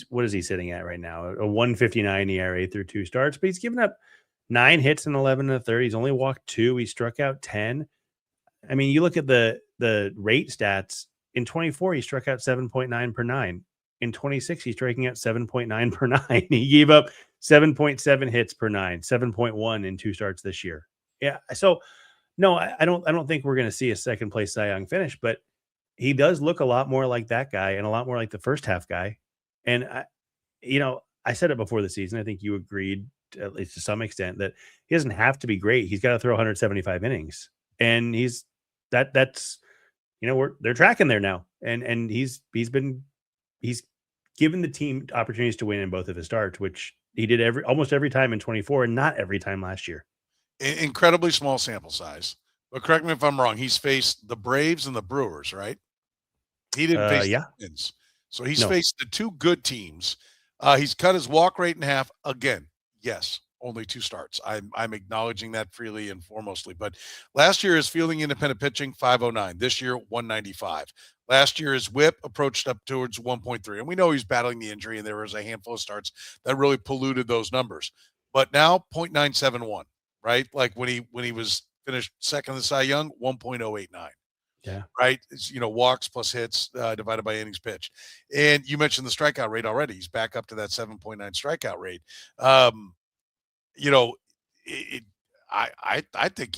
what is he sitting at right now? A 1.59 ERA through 2 starts, but he's given up 9 hits and 11 1/3. He's only walked 2. He struck out 10. I mean, you look at the rate stats. In 24, he struck out 7.9 per 9. In 26, he's striking out 7.9 per 9. He gave up 7.7 hits per 9, 7.1 in 2 starts this year. Yeah. So no, I don't think we're going to see a second place Cy Young finish, but he does look a lot more like that guy and a lot more like the first half guy. And I said it before the season. I think you agreed, at least to some extent, that he doesn't have to be great. He's got to throw 175 innings, and that's they're tracking there now. And he's given the team opportunities to win in both of his starts, which he did almost every time in 24 and not every time last year. Incredibly small sample size, but correct me if I'm wrong. He's faced the Braves and the Brewers, right? He didn't face the Twins. So he's faced the 2 good teams. He's cut his walk rate in half again. Yes, only 2 starts. I'm acknowledging that freely and foremostly. But last year, his fielding independent pitching, 509. This year, 195. Last year, his whip approached up towards 1.3. And we know he's battling the injury, and there was a handful of starts that really polluted those numbers. But now, 0.971, right? Like when he was finished second in the Cy Young, 1.089. Yeah. Right. It's, walks plus hits divided by innings pitched. And you mentioned the strikeout rate already. He's back up to that 7.9 strikeout rate. I think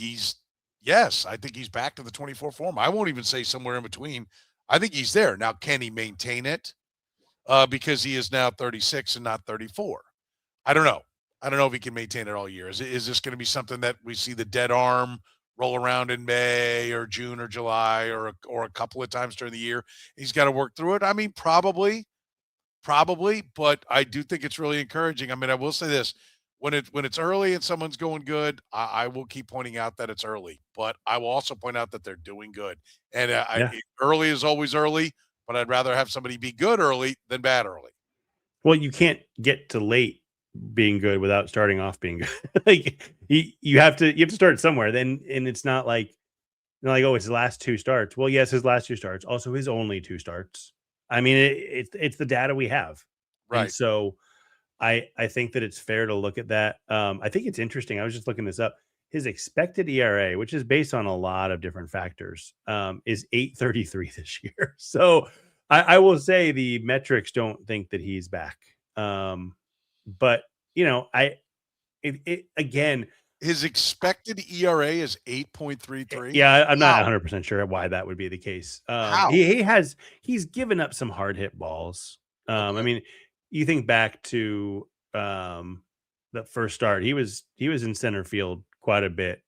I think he's back to the 24 form. I won't even say somewhere in between. I think he's there. Now, can he maintain it? Because he is now 36 and not 34. I don't know. I don't know if he can maintain it all year. Is this going to be something that we see the dead arm roll around in May or June or July or a couple of times during the year? He's got to work through it. I mean, probably, but I do think it's really encouraging. I mean, I will say this: when it's early and someone's going good, I will keep pointing out that it's early, but I will also point out that they're doing good. And early is always early, but I'd rather have somebody be good early than bad early. Well, you can't get to late being good without starting off being good. Like you have to start somewhere. Then, and it's not like, oh, it's his last 2 starts. Well, yes, his last 2 starts, also his only 2 starts. I mean, it's the data we have. Right. And so I think that it's fair to look at that. I think it's interesting. I was just looking this up. His expected ERA, which is based on a lot of different factors, is 8.33 this year. So I will say the metrics don't think that he's back. But again, his expected ERA is 8.33. Yeah, I'm not 100% sure why that would be the case. He's given up some hard hit balls. I mean, you think back to the first start, he was in center field quite a bit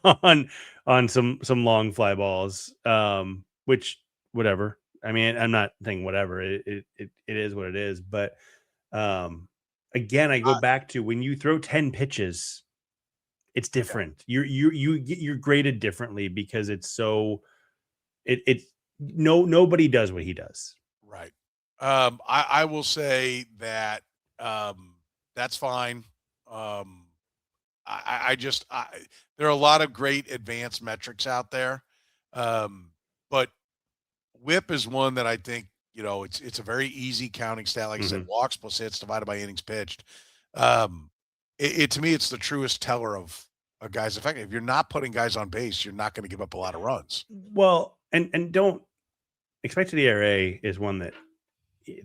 on some long fly balls, which whatever. I mean, I'm not saying whatever. It is what it is. But again, I go back to when you throw 10 pitches, it's different. You're graded differently because it's so nobody does what he does. Right. I will say that that's fine. There are a lot of great advanced metrics out there. But whip is one that I think, it's a very easy counting stat. Like I said, walks plus hits divided by innings pitched. To me, it's the truest teller of a guy's effect. If you're not putting guys on base, you're not going to give up a lot of runs. Well, and don't expected ERA is one that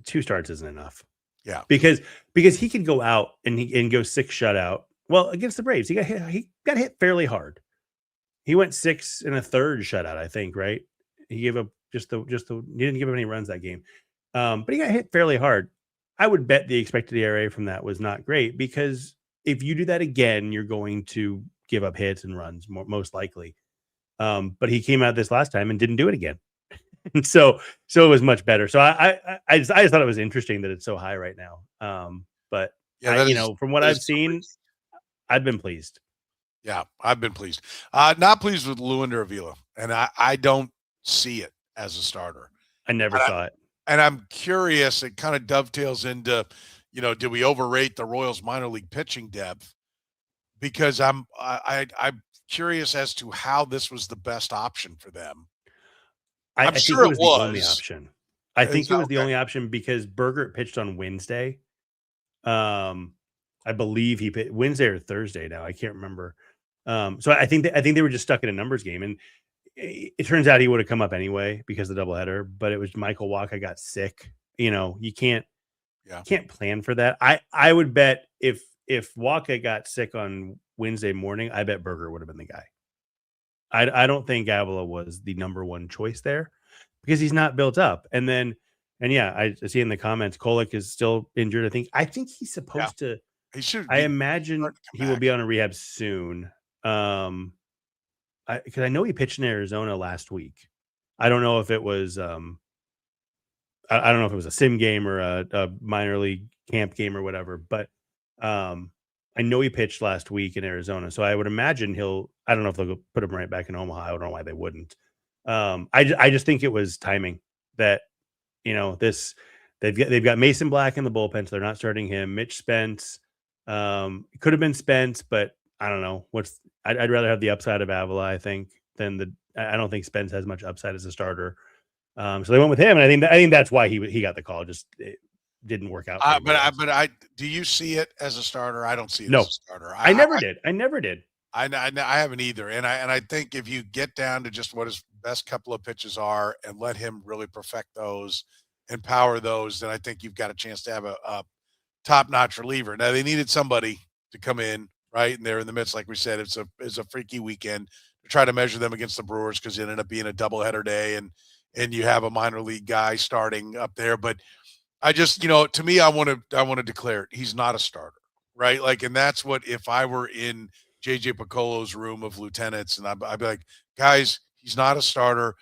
2 starts isn't enough. Yeah. Because he can go out and go 6 shutout. Well, against the Braves, he got hit fairly hard. He went 6 1/3 shutout, I think, right? He gave up he didn't give up any runs that game. But he got hit fairly hard. I would bet the expected ERA from that was not great, because if you do that again, you're going to give up hits and runs most likely. But he came out this last time and didn't do it again. so it was much better. So I just thought it was interesting that it's so high right now. But from what I've seen, I've been pleased. Yeah, I've been pleased. Not pleased with Luinder Avila, and I don't see it as a starter. I never saw it. And I'm curious, it kind of dovetails into, did we overrate the Royals minor league pitching depth? Because I'm curious as to how this was the best option for them. I think it was the only option. I think it was the only option because Bergert pitched on Wednesday. I believe he pitched Wednesday or Thursday now. I can't remember. So I think they were just stuck in a numbers game, and it turns out he would have come up anyway because of the doubleheader. But it was Michael Wacha got sick. You can't plan for that. I would bet if Wacha got sick on Wednesday morning, I bet Bergert would have been the guy. I don't think Avila was the number one choice there because he's not built up. I see in the comments, Kolek is still injured. I think he's supposed to. He should. I imagine he will be on a rehab soon. Because I know he pitched in Arizona last week. I don't know if it was. I don't know if it was a sim game or a minor league camp game or whatever. But I know he pitched last week in Arizona, so I would imagine he'll. I don't know if they'll put him right back in Omaha. I don't know why they wouldn't. I just think it was timing that they've got Mason Black in the bullpen, so they're not starting him. Mitch Spence it could have been Spence, but I don't know. I'd rather have the upside of Avila, I think, than I don't think Spence has much upside as a starter. So they went with him, and I think that's why he got the call. Just it didn't work out. But do you see it as a starter? I don't see it as a starter. I never did. I never did. I haven't either. And I think if you get down to just what his best couple of pitches are and let him really perfect those and power those, then I think you've got a chance to have a top-notch reliever. Now, they needed somebody to come in, right? And they're in the midst, like we said, it's a freaky weekend to try to measure them against the Brewers because it ended up being a doubleheader day and you have a minor league guy starting up there. But I just, to me, I want to declare it. He's not a starter, right? Like, and that's what, if I were in JJ Piccolo's room of lieutenants, and I'd be like, guys, he's not a starter.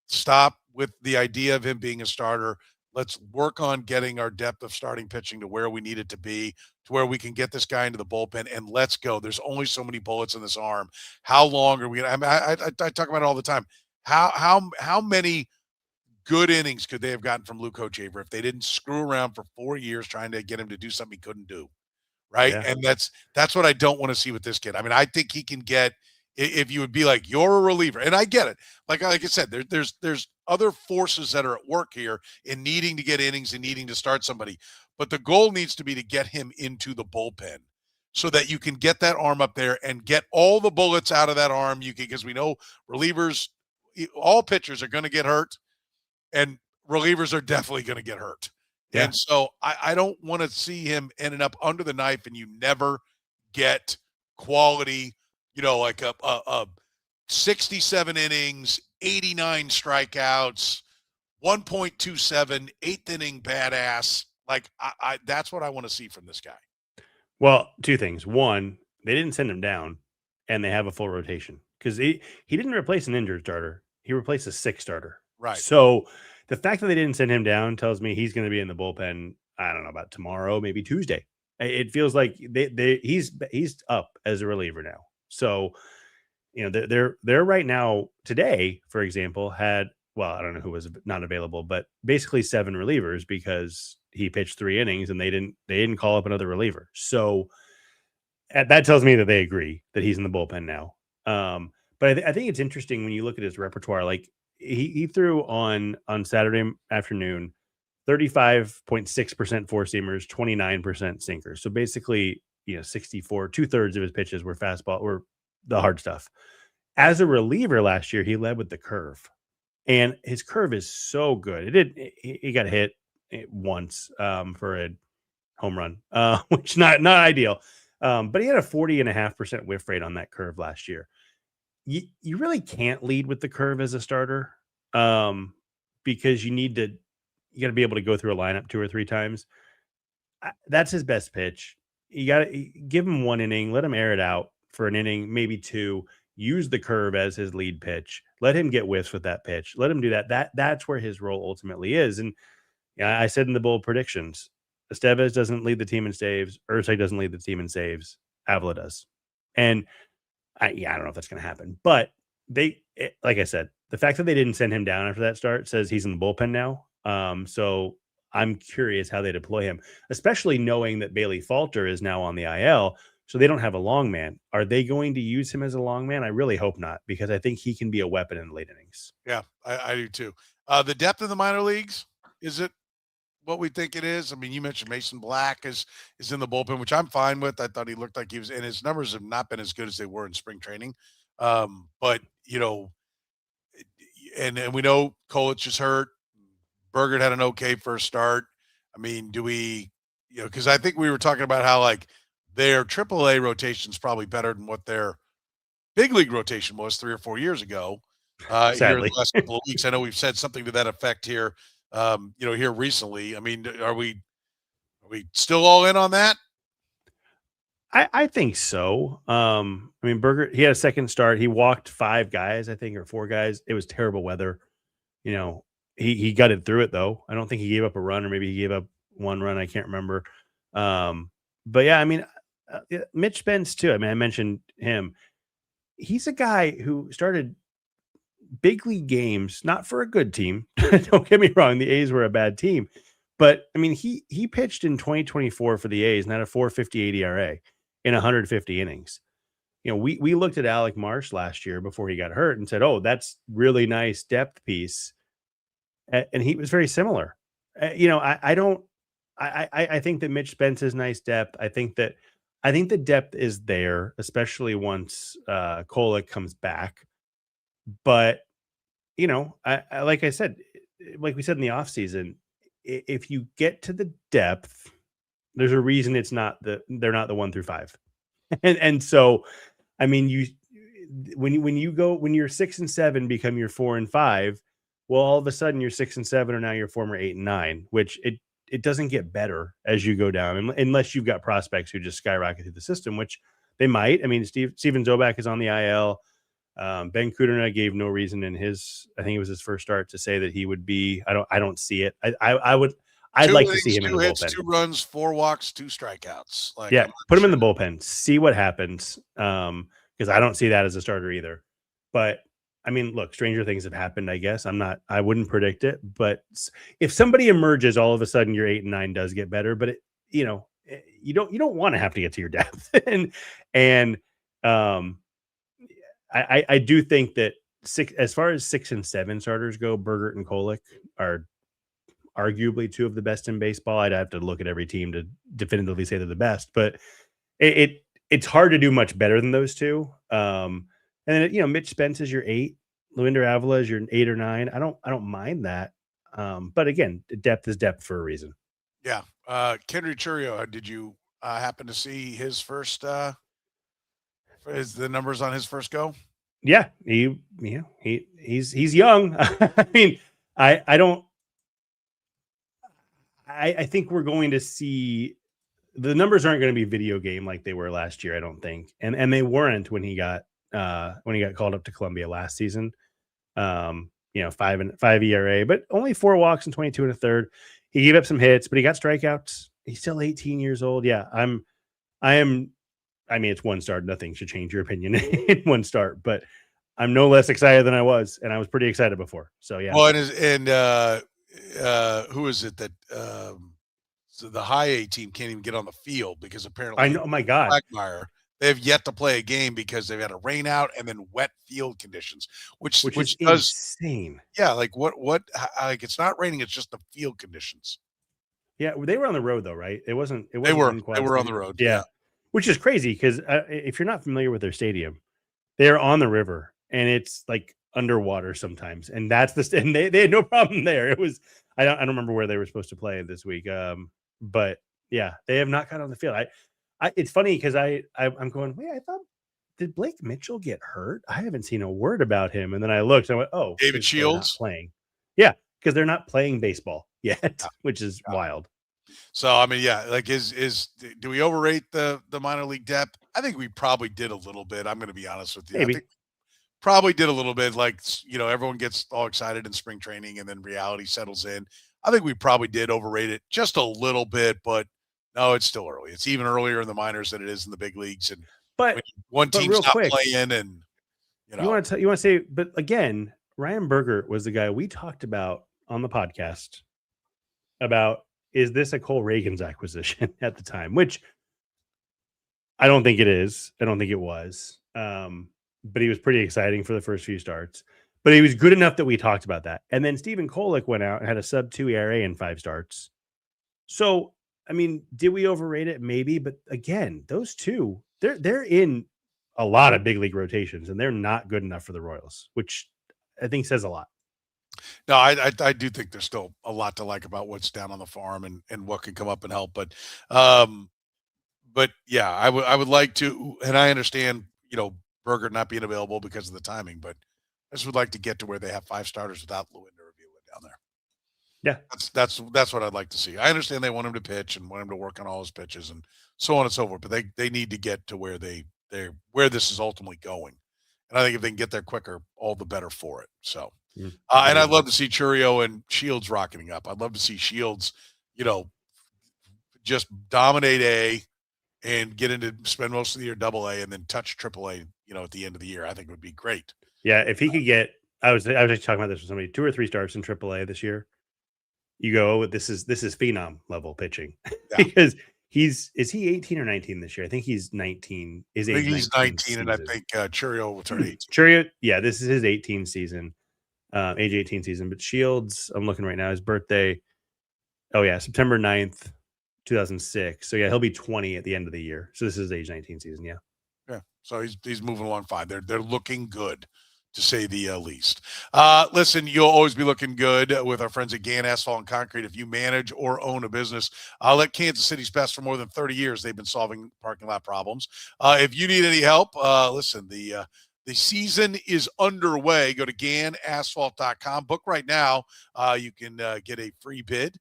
Stop with the idea of him being a starter. Let's work on getting our depth of starting pitching to where we need it to be, to where we can get this guy into the bullpen, and let's go. There's only so many bullets in this arm. How long are we going to? I talk about it all the time. How many good innings could they have gotten from Luke Hochevar if they didn't screw around for 4 years trying to get him to do something he couldn't do, right? Yeah. And that's what I don't want to see with this kid. I mean, I think he can get. If you would be like, you're a reliever, and I get it. Like I said, there's other forces that are at work here in needing to get innings and needing to start somebody. But the goal needs to be to get him into the bullpen so that you can get that arm up there and get all the bullets out of that arm. Because we know relievers, all pitchers are going to get hurt, and relievers are definitely going to get hurt. Yeah. And so I don't want to see him ending up under the knife and you never get quality. Like a 67 innings, 89 strikeouts, 1.27, 8th inning badass. Like that's what I want to see from this guy. Well, 2 things. One, they didn't send him down, and they have a full rotation because he didn't replace an injured starter. He replaced a sick starter. Right. So the fact that they didn't send him down tells me he's going to be in the bullpen. I don't know about tomorrow, maybe Tuesday. It feels like he's up as a reliever now. So, they're right now today, for example, had, well, I don't know who was not available, but basically 7 relievers because he pitched 3 innings and they didn't call up another reliever. So that tells me that they agree that he's in the bullpen now. But I think it's interesting when you look at his repertoire. Like he threw on Saturday afternoon 35.6% four seamers, 29% sinkers. So basically, 64, 2/3 of his pitches were fastball, or the hard stuff. As a reliever last year, he led with the curve, and his curve is so good. He got hit once for a home run, which not ideal. But he had a 40.5% whiff rate on that curve last year. You really can't lead with the curve as a starter, because you got to be able to go through a lineup 2 or 3 times. That's his best pitch. You got to give him 1 inning, let him air it out for an inning, maybe 2. Use the curve as his lead pitch. Let him get whiffs with that pitch. Let him do that. That's where his role ultimately is. And I said in the bold predictions, Estevez doesn't lead the team in saves. Ursay doesn't lead the team in saves. Avila does. And I don't know if that's going to happen. But like I said, the fact that they didn't send him down after that start says he's in the bullpen now. So I'm curious how they deploy him, especially knowing that Bailey Falter is now on the IL. So they don't have a long man. Are they going to use him as a long man? I really hope not, because I think he can be a weapon in the late innings. Yeah, I do too. The depth of the minor leagues, is it what we think it is? I mean, you mentioned Mason Black is in the bullpen, which I'm fine with. I thought he looked like he was, and his numbers have not been as good as they were in spring training. But and we know Kolich is hurt. Bergert had an okay first start. I mean, do we, because I think we were talking about how like their AAA rotation is probably better than what their big league rotation was 3 or 4 years ago. Here in the last couple of weeks, I know we've said something to that effect here. Here recently. I mean, are we still all in on that? I think so. I mean, Bergert, he had a second start. He walked 5 guys, I think, or 4 guys. It was terrible weather. He gutted through it though. I don't think he gave up a run, or maybe he gave up 1 run. I can't remember. But yeah, I mean, Mitch Spence too. I mean, I mentioned him. He's a guy who started big league games, not for a good team. Don't get me wrong. The A's were a bad team, but I mean, he pitched in 2024 for the A's and had a 4.58 ERA in 150 innings. We looked at Alec Marsh last year before he got hurt and said, "Oh, that's really nice depth piece." And he was very similar. I think that Mitch Spence is nice depth. I think the depth is there, especially once Kolek comes back. But, like I said, like we said in the offseason, if you get to the depth, there's a reason they're not the 1 through 5. and so, I mean, when you're 6 and 7 become your 4 and 5, well, all of a sudden your 6 and 7 are now your former 8 and 9, which it doesn't get better as you go down, unless you've got prospects who just skyrocket through the system, which they might. I mean, Steven Zobak is on the IL. Ben Kudrna gave no reason in I think it was his first start, to say that he would be. I don't see it. I'd like to see him in the bullpen. 2 runs, 4 walks, 2 strikeouts. Put him in the bullpen. See what happens. Because I don't see that as a starter either. But I mean, look, stranger things have happened, I guess. I wouldn't predict it, but if somebody emerges, all of a sudden your 8 and 9 does get better, but you don't want to have to get to your depth. and I do think that as far as 6 and 7 starters go, Bergert and Kolek are arguably 2 of the best in baseball. I'd have to look at every team to definitively say they're the best, but it's hard to do much better than those 2. And then, Mitch Spence is your 8. Luinder Avila is your 8 or 9. I don't mind that. But again, depth is depth for a reason. Yeah. Kendry Churio, did you happen to see his first the numbers on his first go? Yeah. He's young. I mean, I think we're going to see the numbers aren't going to be video game like they were last year, I don't think. And they weren't when he got called up to Columbia last season. 5 ERA, but only 4 walks and 22 and a third. He gave up some hits, but he got strikeouts. He's still 18 years old. Yeah, I mean, it's one start. Nothing should change your opinion in one start, but I'm no less excited than I was, and I was pretty excited before. So yeah. Well, who is it that so the high A team can't even get on the field because apparently I know. Oh my God. Quagmire, they have yet to play a game because they've had a rain out and then wet field conditions, which is does insane. Yeah, like what like it's not raining, it's just the field conditions. Yeah, they were on the road though, right? It wasn't. They were on the road. Yeah, which is crazy because if you're not familiar with their stadium, they're on the river and it's like underwater sometimes, and and they had no problem there. It was I don't remember where they were supposed to play this week, but yeah, they have not got on the field. It's funny because I'm going, wait, I thought, did Blake Mitchell get hurt? I haven't seen a word about him, and then I looked and I went, oh, David Shields playing. Yeah, because they're not playing baseball yet, which is wild. So I mean, yeah, like do we overrate the minor league depth? I think we probably did a little bit. I'm going to be honest with you. Maybe. I think probably did a little bit. Like everyone gets all excited in spring training, and then reality settles in. I think we probably did overrate it just a little bit, but no, it's still early. It's even earlier in the minors than it is in the big leagues. And one team's not playing, and you want to say, but again, Ryan Berger was the guy we talked about on the podcast about, is this a Cole Reagans acquisition at the time? Which I don't think it is. I don't think it was. But he was pretty exciting for the first few starts. But he was good enough that we talked about that. And then Stephen Kolek went out and had a sub-2 ERA in 5 starts. So, I mean, did we overrate it? Maybe. But again, those two, they're in a lot of big league rotations, and they're not good enough for the Royals, which I think says a lot. No, I do think there's still a lot to like about what's down on the farm and what can come up and help. But yeah, I would like to, and I understand, Berger not being available because of the timing, but I just would like to get to where they have 5 starters without Luinder or Avila down there. Yeah, that's what I'd like to see. I understand they want him to pitch and want him to work on all his pitches and so on and so forth, but they need to get to where where this is ultimately going. And I think if they can get there quicker, all the better for it. So, and I'd love to see Churio and Shields rocketing up. I'd love to see Shields, just dominate A and get into spend most of the year AA and then touch AAA, at the end of the year. I think it would be great. Yeah, if he could get, I was actually talking about this with somebody, 2 or 3 starts in AAA this year. You go, this is phenom level pitching because is he 18 or 19 this year? I think he's 19. I think he's 19, and I think Churio will turn 18. Churio, yeah, this is his 18 season, age 18 season. But Shields, I'm looking right now, his birthday. Oh yeah, September 9th, 2006. So yeah, he'll be 20 at the end of the year. So this is age 19 season. Yeah. Yeah. So he's moving along fine. They're looking good, to say the least. Listen, you'll always be looking good with our friends at Gann Asphalt and Concrete. If you manage or own a business, let Kansas City's best for more than 30 years. They've been solving parking lot problems. If you need any help, listen, the season is underway. Go to GannAsphalt.com. Book right now. You can get a free bid.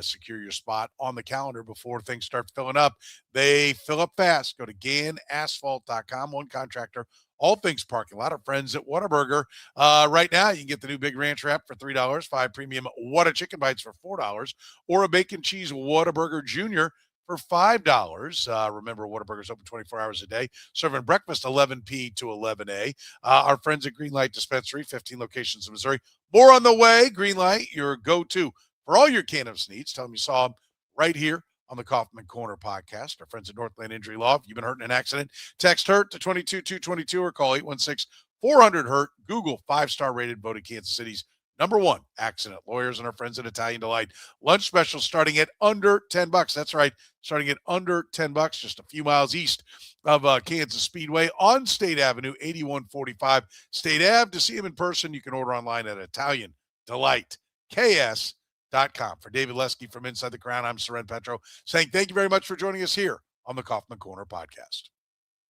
Secure your spot on the calendar before things start filling up. They fill up fast. Go to GannAsphalt.com. One contractor, all things parking lot. Our friends at Whataburger. Right now, you can get the new Big Ranch Wrap for $3, 5 premium Whata Chicken Bites for $4, or a Bacon Cheese Whataburger Jr. for $5. Remember, Whataburger's open 24 hours a day, serving breakfast 11 p to 11 a. Our friends at Greenlight Dispensary, 15 locations in Missouri. More on the way. Greenlight, your go-to for all your cannabis needs. Tell them you saw them right here on the Kaufman Corner podcast. Our friends at Northland Injury Law. If you've been hurt in an accident, text HURT to 22222 or call 816-400-HURT. Google 5-star rated, voted Kansas City's #1 accident lawyers, and our friends at Italian Delight. Lunch special starting at under $10. That's right, starting at under $10, just a few miles east of Kansas Speedway on State Avenue, 8145 State Ave. To see them in person, you can order online at Italian Delight KS.com. For David Lesky from Inside the Crown, I'm Soren Petro saying thank you very much for joining us here on the Kaufman Corner podcast.